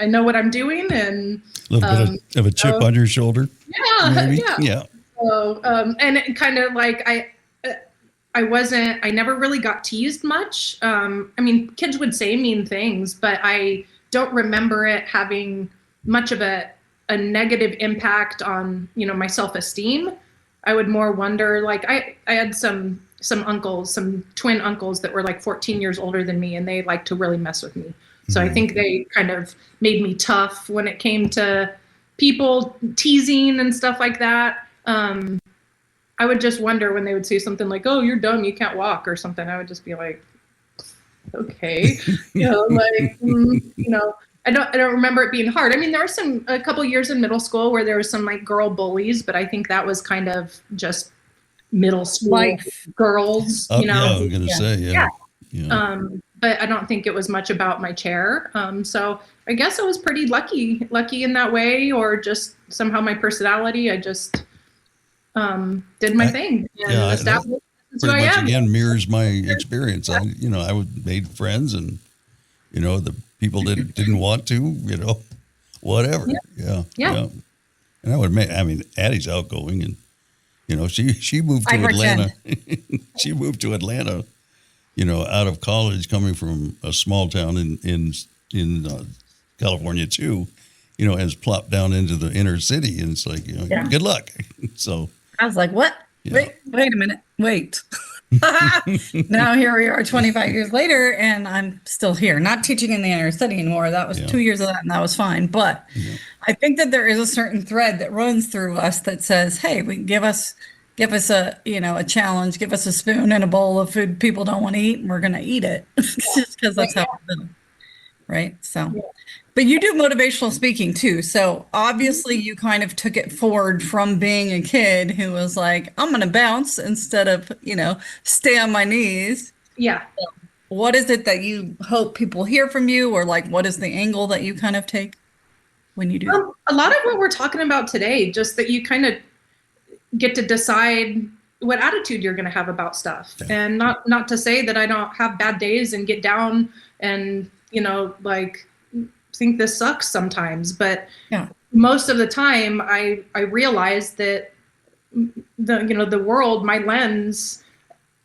I know what I'm doing. And a little bit of a chip on your shoulder. Yeah. Maybe? Yeah. So, and it kind of I never really got teased much. I mean, kids would say mean things, but I don't remember it having much of a negative impact on, my self-esteem. I would more wonder, I had some uncles, some twin uncles that were 14 years older than me, and they liked to really mess with me. So I think they kind of made me tough when it came to people teasing and stuff like that. I would just wonder when they would say something like, oh, you're dumb, you can't walk or something. I would just be like, okay, I don't remember it being hard. I mean, there were a couple years in middle school where there was some girl bullies, but I think that was kind of just middle school girls, Yeah, I was going to say, yeah. But I don't think it was much about my chair. So I guess I was pretty lucky in that way, or just somehow my personality, I just did my thing. And that pretty much again mirrors my experience. I made friends, and the people that didn't want to, whatever. Yeah. And I would admit, Addie's outgoing, and she moved to Atlanta. She moved to Atlanta, out of college, coming from a small town in California too, has plopped down into the inner city, and it's like, good luck. So I was like, what? Yeah. Wait a minute. Wait. Now here we are 25 years later, and I'm still here, not teaching in the inner city anymore. That was 2 years of that, and that was fine. But I think that there is a certain thread that runs through us that says, hey, give us a a challenge, give us a spoon and a bowl of food people don't want to eat, and we're going to eat it just because that's how we're built. right? So, but you do motivational speaking too. So obviously you kind of took it forward from being a kid who was like, I'm going to bounce instead of, stay on my knees. Yeah. What is it that you hope people hear from you, or like, what is the angle that you kind of take when you do? A lot of what we're talking about today, just that you kind of get to decide what attitude you're going to have about stuff. And not to say that I don't have bad days and get down and, like think this sucks sometimes, but most of the time I realize that the world, my lens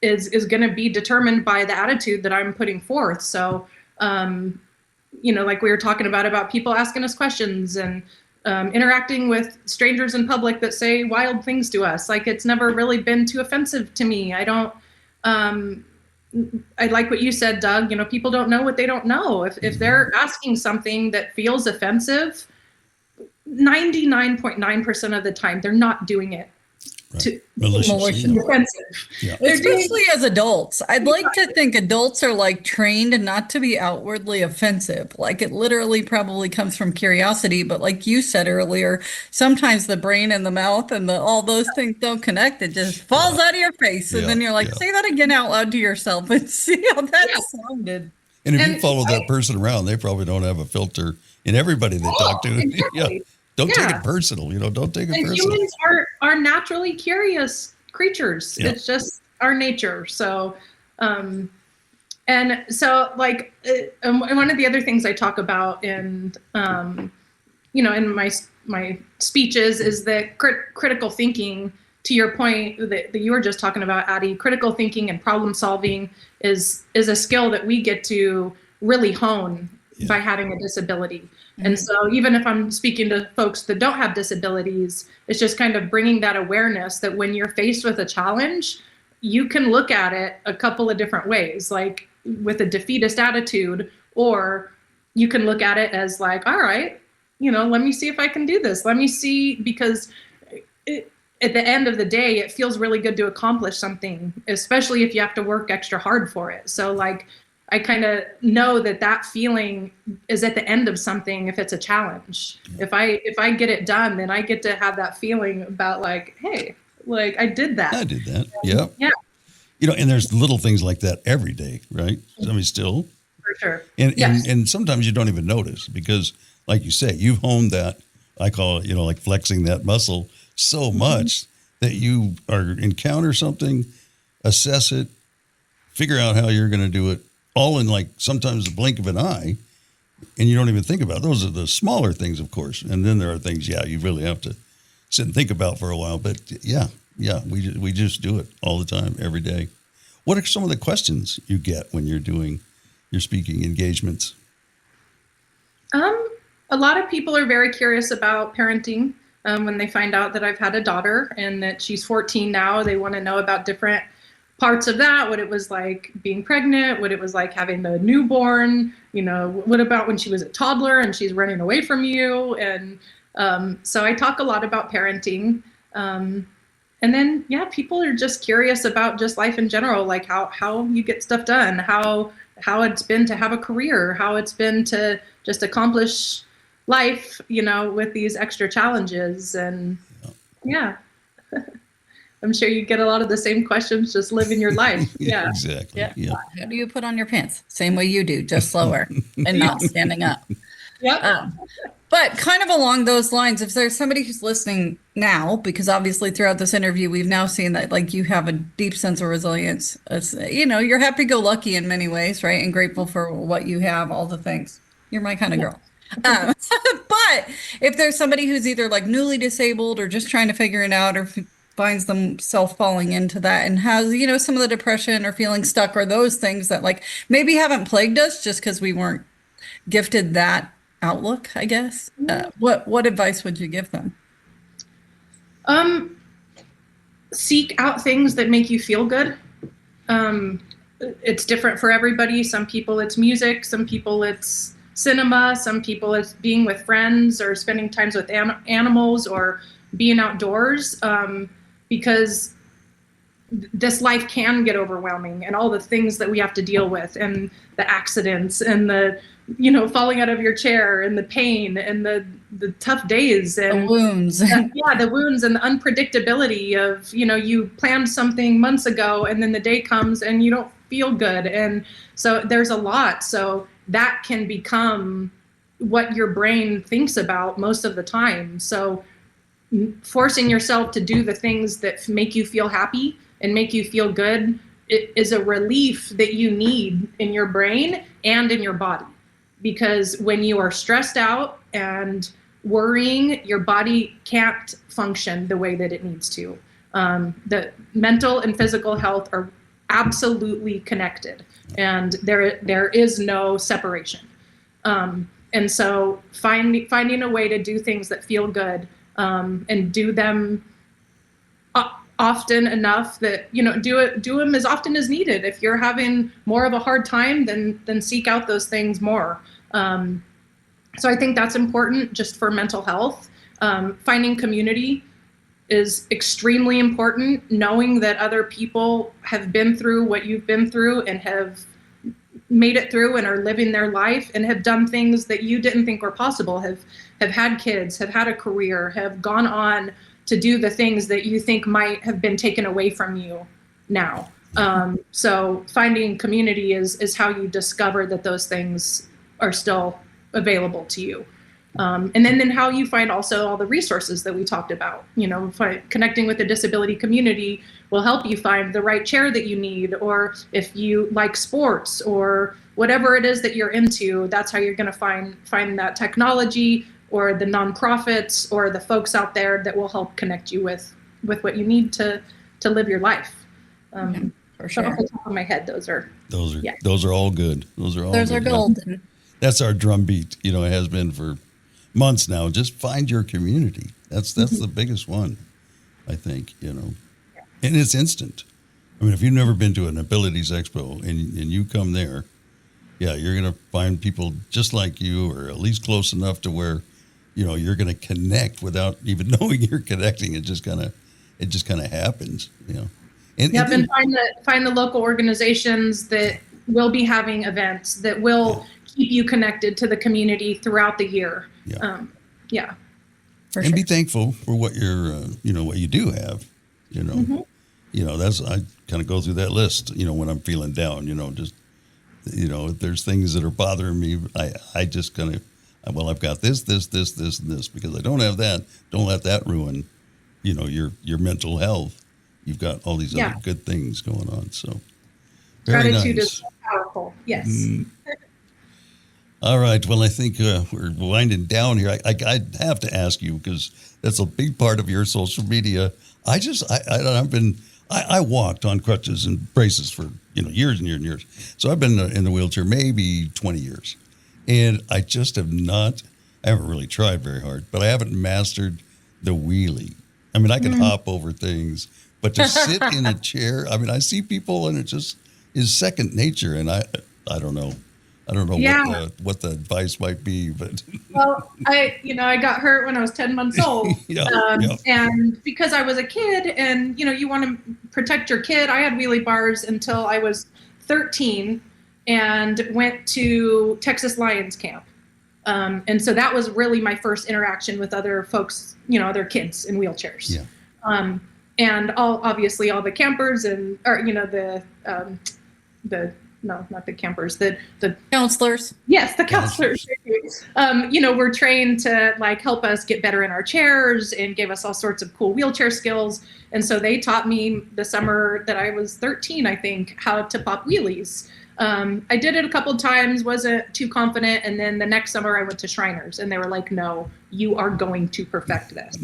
is going to be determined by the attitude that I'm putting forth. So, like we were talking about people asking us questions and interacting with strangers in public that say wild things to us. Like, it's never really been too offensive to me. I don't, I like what you said, Doug, people don't know what they don't know. If they're asking something that feels offensive, 99.9% of the time, they're not doing it to malicious. Offensive. Yeah. Especially as adults. I'd like to think adults are like trained not to be outwardly offensive. Like, it literally probably comes from curiosity, but like you said earlier, sometimes the brain and the mouth and all those things don't connect. It just falls out of your face. And then you're like, say that again out loud to yourself and see how that sounded. And if you follow that person around, they probably don't have a filter in everybody they talk to. Exactly. Don't take it personal, don't take it personal. Humans are naturally curious creatures. Yeah. It's just our nature. So, and like, one of the other things I talk about in my speeches is that critical thinking, to your point that you were just talking about, Addie, critical thinking and problem solving is a skill that we get to really hone by having a disability. And so even if I'm speaking to folks that don't have disabilities, it's just kind of bringing that awareness that when you're faced with a challenge, you can look at it a couple of different ways, like with a defeatist attitude, or you can look at it as like, all right, let me see if I can do this. Let me see, because at the end of the day, it feels really good to accomplish something, especially if you have to work extra hard for it. So like, I kind of know that feeling is at the end of something if it's a challenge. If I get it done, then I get to have that feeling about like, hey, like I did that. I did that. Yeah. Yeah. And there's little things like that every day, right? I mean, still. For sure. And sometimes you don't even notice because, like you say, you've honed that. I call it, like flexing that muscle so much that you encounter something, assess it, figure out how you're going to do it, all in like sometimes the blink of an eye, and you don't even think about it. Those are the smaller things, of course. And then there are things, you really have to sit and think about for a while. But we just do it all the time, every day. What are some of the questions you get when you're doing your speaking engagements? A lot of people are very curious about parenting. When they find out that I've had a daughter and that she's 14 now, they want to know about different parts of that, what it was like being pregnant, what it was like having the newborn, what about when she was a toddler and she's running away from you. And so I talk a lot about parenting. And then, people are just curious about just life in general, like how you get stuff done, how it's been to have a career, how it's been to just accomplish life, with these extra challenges. And I'm sure you get a lot of the same questions, just living your life. Yeah, exactly. Yeah. How do you put on your pants? Same way you do, just slower and not standing up. Yeah. But kind of along those lines, if there's somebody who's listening now, because obviously throughout this interview, we've now seen that like you have a deep sense of resilience. You're happy-go-lucky in many ways, right? And grateful for what you have, all the things. You're my kind of girl. But if there's somebody who's either like newly disabled or just trying to figure it out, or finds themselves falling into that and has, some of the depression or feeling stuck or those things that like maybe haven't plagued us just because we weren't gifted that outlook, I guess. What advice would you give them? Seek out things that make you feel good. It's different for everybody. Some people it's music, some people it's cinema, some people it's being with friends or spending times with animals or being outdoors. Because this life can get overwhelming, and all the things that we have to deal with, and the accidents, and the, falling out of your chair, and the pain, and the tough days, and The wounds. the wounds, and the unpredictability of, you planned something months ago, and then the day comes and you don't feel good. And so there's a lot. So that can become what your brain thinks about most of the time. So forcing yourself to do the things that make you feel happy and make you feel good, it is a relief that you need in your brain and in your body. Because when you are stressed out and worrying, your body can't function the way that it needs to. The mental and physical health are absolutely connected, and there is no separation. And so finding a way to do things that feel good, and do them often enough that, do them as often as needed. If you're having more of a hard time, then seek out those things more. So I think that's important just for mental health. Finding community is extremely important. Knowing that other people have been through what you've been through and have made it through and are living their life and have done things that you didn't think were possible, have had kids, have had a career, have gone on to do the things that you think might have been taken away from you now. So finding community is how you discover that those things are still available to you. And then how you find also all the resources that we talked about. Connecting with the disability community will help you find the right chair that you need, or if you like sports or whatever it is that you're into, that's how you're going to find that technology or the nonprofits or the folks out there that will help connect you with what you need to live your life. For sure. Off the top of my head, those are all good. Those are good. golden. That's our drumbeat. It has been for months now. Just find your community. That's the biggest one, I think. And it's instant. I mean, if you've never been to an abilities expo and you come there, you're going to find people just like you, or at least close enough to where, you're going to connect without even knowing you're connecting. It just kind of happens. And find the local organizations that will be having events that will keep you connected to the community throughout the year. And be thankful for what you're, what you do have. That's, I kind of go through that list. When I'm feeling down, just, if there's things that are bothering me, I just kind of, I've got this, and this, because I don't have that. Don't let that ruin, your mental health. You've got all these other good things going on. So very gratitude nice. is so powerful. Yes. All right. Well, I think we're winding down here. I have to ask you, because that's a big part of your social media. I walked on crutches and braces for years and years and years. So I've been in the wheelchair maybe 20 years, and I just I haven't really tried very hard, but I haven't mastered the wheelie. I mean, I can hop over things, but to sit in a chair, I mean, I see people and it just is second nature, and I don't know. I don't know what the advice might be, but well, I got hurt when I was 10 months old, and because I was a kid, and you want to protect your kid, I had wheelie bars until I was 13, and went to Texas Lions camp, and so that was really my first interaction with other folks, other kids in wheelchairs, and all the campers no, not the campers, the counselors. Yes, the counselors. Were trained to help us get better in our chairs and gave us all sorts of cool wheelchair skills. And so they taught me the summer that I was 13, I think, how to pop wheelies. I did it a couple of times, wasn't too confident. And then the next summer I went to Shriners, and they were like, no, you are going to perfect this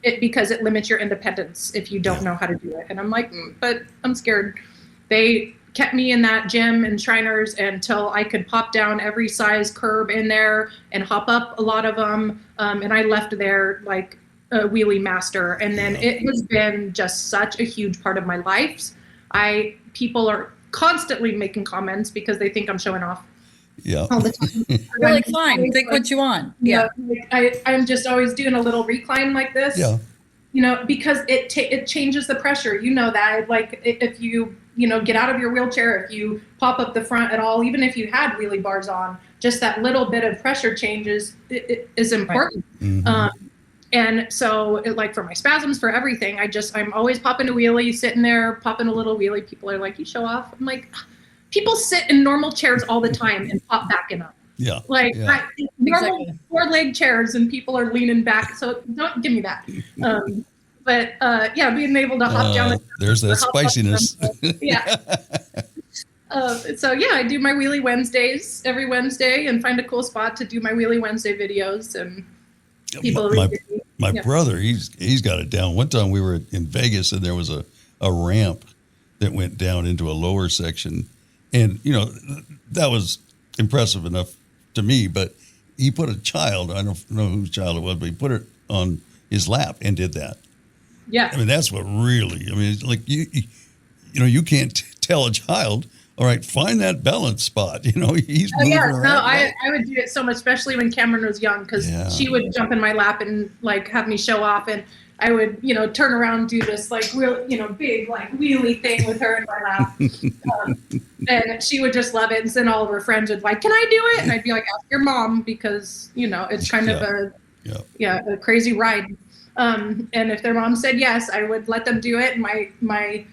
because it limits your independence if you don't know how to do it. And I'm like, but I'm scared. They kept me in that gym and Shriners until I could pop down every size curb in there and hop up a lot of them. And I left there like a wheelie master. And then it has been just such a huge part of my life. People are constantly making comments because they think I'm showing off. All the time. You're like, fine, think what you want. I'm just always doing a little recline like this. because it changes the pressure. That, like, if you get out of your wheelchair, if you pop up the front at all, even if you had wheelie bars on, just that little bit of pressure changes is important. Right. Mm-hmm. And so, like, for my spasms, for everything, I'm always popping a wheelie, sitting there, popping a little wheelie. People are like, you show off. I'm like, people sit in normal chairs all the time and pop back and up. Yeah. Like, normal 4-leg chairs, and people are leaning back. So don't give me that. But being able to hop down. There's that spiciness. Yeah. I do my Wheelie Wednesdays every Wednesday, and find a cool spot to do my Wheelie Wednesday videos. And people my brother, he's got it down. One time we were in Vegas, and there was a ramp that went down into a lower section, and that was impressive enough to me. But he put a child, I don't know whose child it was, but he put it on his lap and did that. Yeah. I mean, that's what really, like you can't tell a child, all right, find that balance spot. He's moving around. No, I would do it so much, especially when Cameron was young, because she would jump in my lap and, like, have me show off, and I would, turn around and do this, like, real, big, like, wheelie thing with her in my lap. And she would just love it. And then all of her friends would like, can I do it? And I'd be like, ask your mom, because, it's kind of a crazy ride. And if their mom said yes, I would let them do it. And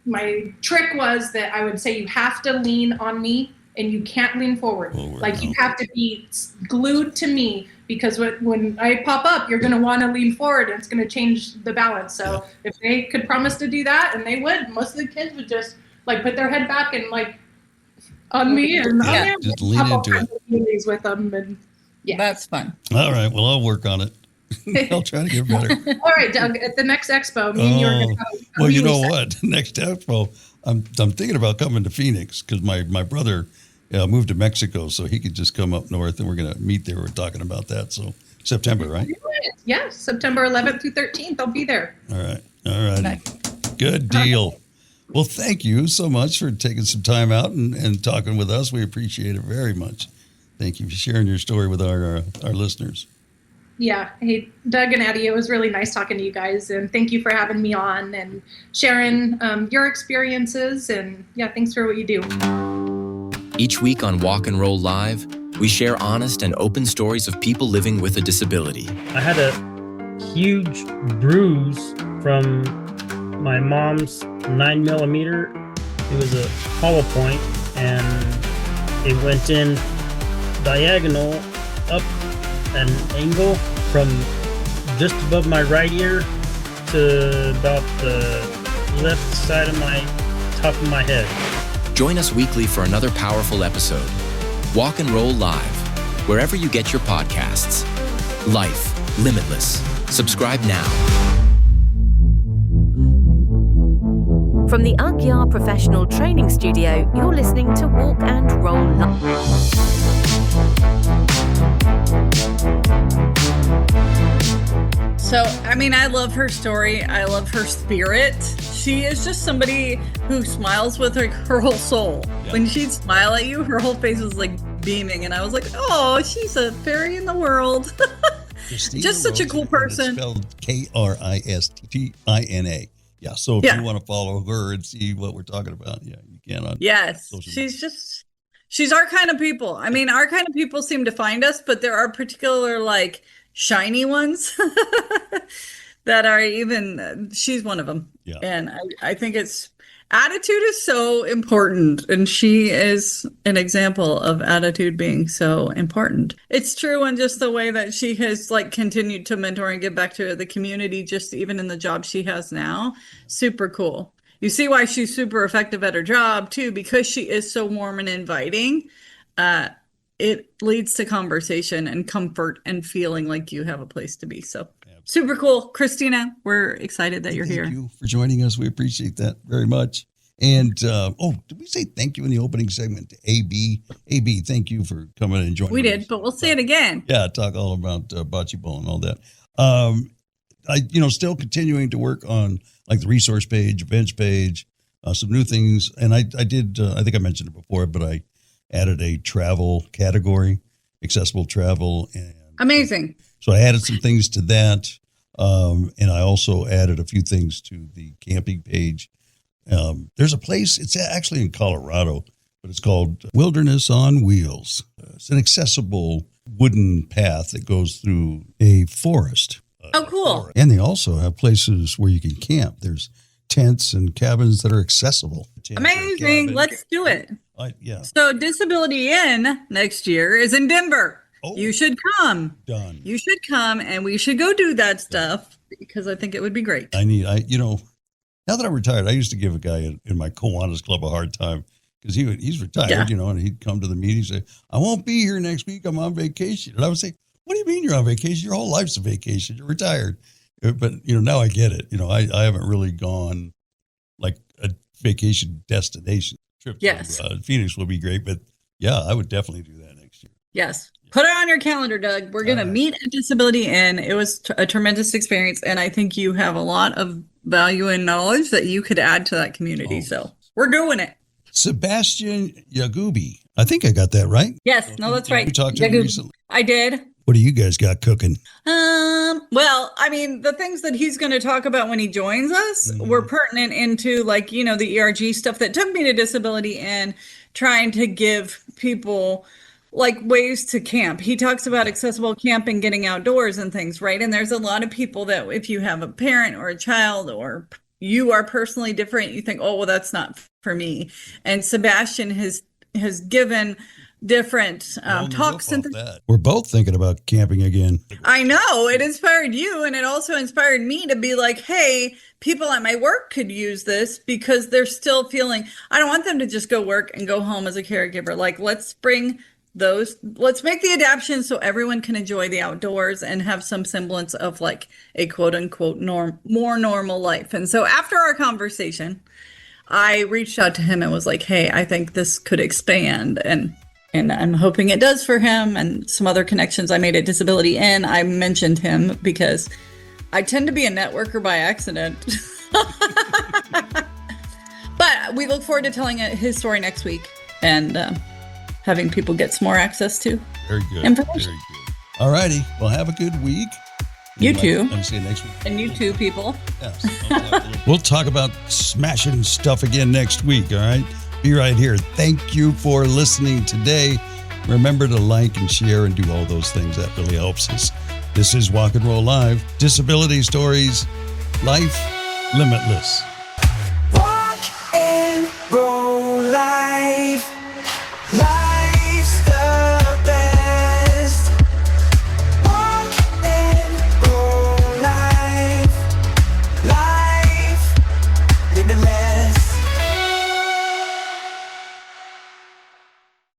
my trick was that I would say, you have to lean on me and you can't lean forward. You have to be glued to me, because when I pop up, you're going to want to lean forward, and it's going to change the balance. So if they could promise to do that, and they would, most of the kids would just, like, put their head back and, like, on me, and just lean into it with them. And that's fun. All right. Well, I'll work on it. I'll try to get better. All right, Doug, at the next expo, me and you are going to have well, you know what? Next expo, I'm thinking about coming to Phoenix, because my brother moved to Mexico, so he could just come up north, and we're going to meet there. We're talking about that. So September, right? Yeah, September 11th through 13th. I'll be there. All right. Nice. Good deal. Well, thank you so much for taking some time out and talking with us. We appreciate it very much. Thank you for sharing your story with our listeners. Yeah. Hey, Doug and Addie, it was really nice talking to you guys, and thank you for having me on and sharing your experiences, and thanks for what you do. Each week on Walk and Roll Live, we share honest and open stories of people living with a disability. I had a huge bruise from my mom's 9mm. It was a hollow point, and it went in diagonal up an angle from just above my right ear to about the left side of my top of my head. Join us weekly for another powerful episode. Walk and Roll Live, wherever you get your podcasts. Life Limitless. Subscribe now. From the Aghyar Professional Training Studio, you're listening to Walk and Roll Live. So, I love her story. I love her spirit. She is just somebody who smiles with her whole soul. Yeah. When she'd smile at you, her whole face was like beaming. And I was like, oh, she's a fairy in the world. Just such a cool person. It's spelled Kristina. Yeah. So if you want to follow her and see what we're talking about, you can on social media. She's our kind of people. Our kind of people seem to find us, but there are particular, like, shiny ones that are she's one of them. Yeah. And I think attitude is so important, and she is an example of attitude being so important. It's true in just the way that she has, like, continued to mentor and give back to the community, just even in the job she has now. Super cool. You see why she's super effective at her job too, because she is so warm and inviting. It leads to conversation and comfort and feeling like you have a place to be. So super cool. Kristina, we're excited that you're here. Thank you for joining us. We appreciate that very much. And, did we say thank you in the opening segment to AB? AB, thank you for coming and joining us. We did, but we'll say it again. Yeah, talk all about bocce ball and all that. Still continuing to work on, like, the resource page, events page, some new things. And I did, I think I mentioned it before, but I added a travel category, accessible travel. And amazing. So I added some things to that. And I also added a few things to the camping page. There's a place, it's actually in Colorado, but it's called Wilderness on Wheels. It's an accessible wooden path that goes through a forest. Oh, cool. And they also have places where you can camp. There's tents and cabins that are accessible. Amazing. Let's do it. Yeah. So Disability Inn next year is in Denver. Oh. You should come. Done. You should come, and we should go do that stuff because I think it would be great. Now that I'm retired, I used to give a guy in my Kiwanis Club a hard time because he's retired, and he'd come to the meeting and say, I won't be here next week. I'm on vacation. And I would say, what do you mean you're on vacation? Your whole life's a vacation. You're retired. But, now I get it. I haven't really gone like a vacation destination trip. Yes. To, Phoenix would be great. But, yeah, I would definitely do that next year. Yes. Put it on your calendar, Doug. We're going to meet at Disability Inn. It was a tremendous experience, and I think you have a lot of value and knowledge that you could add to that community. So we're doing it. Sebastian Yagubi. I think I got that right. Yes. No, that's right. We talked to him recently. I did. What do you guys got cooking? Well, I mean, the things that he's going to talk about when he joins us were pertinent into the ERG stuff that took me to Disability Inn, trying to give people ways to camp. He talks about accessible camping, getting outdoors and things, right? And there's a lot of people that if you have a parent or a child or you are personally different, you think, oh, well, that's not for me. And Sebastian has given different talks and we're both thinking about camping again. I know it inspired you, and it also inspired me to be like, hey, people at my work could use this because they're still feeling, I don't want them to just go work and go home as a caregiver. Let's make the adaptation so everyone can enjoy the outdoors and have some semblance of a quote unquote more normal life. And so after our conversation, I reached out to him and was like, hey, I think this could expand, and I'm hoping it does for him, and some other connections I made at Disability Inn. I mentioned him because I tend to be a networker by accident. But we look forward to telling his story next week and having people get some more access to information. Very good. All righty. Well, have a good week. You too. I'll see you next week. And you too, people. Yes. We'll talk about smashing stuff again next week, all right? Be right here. Thank you for listening today. Remember to like and share and do all those things. That really helps us. This is Walk and Roll Live. Disability Stories. Life Limitless.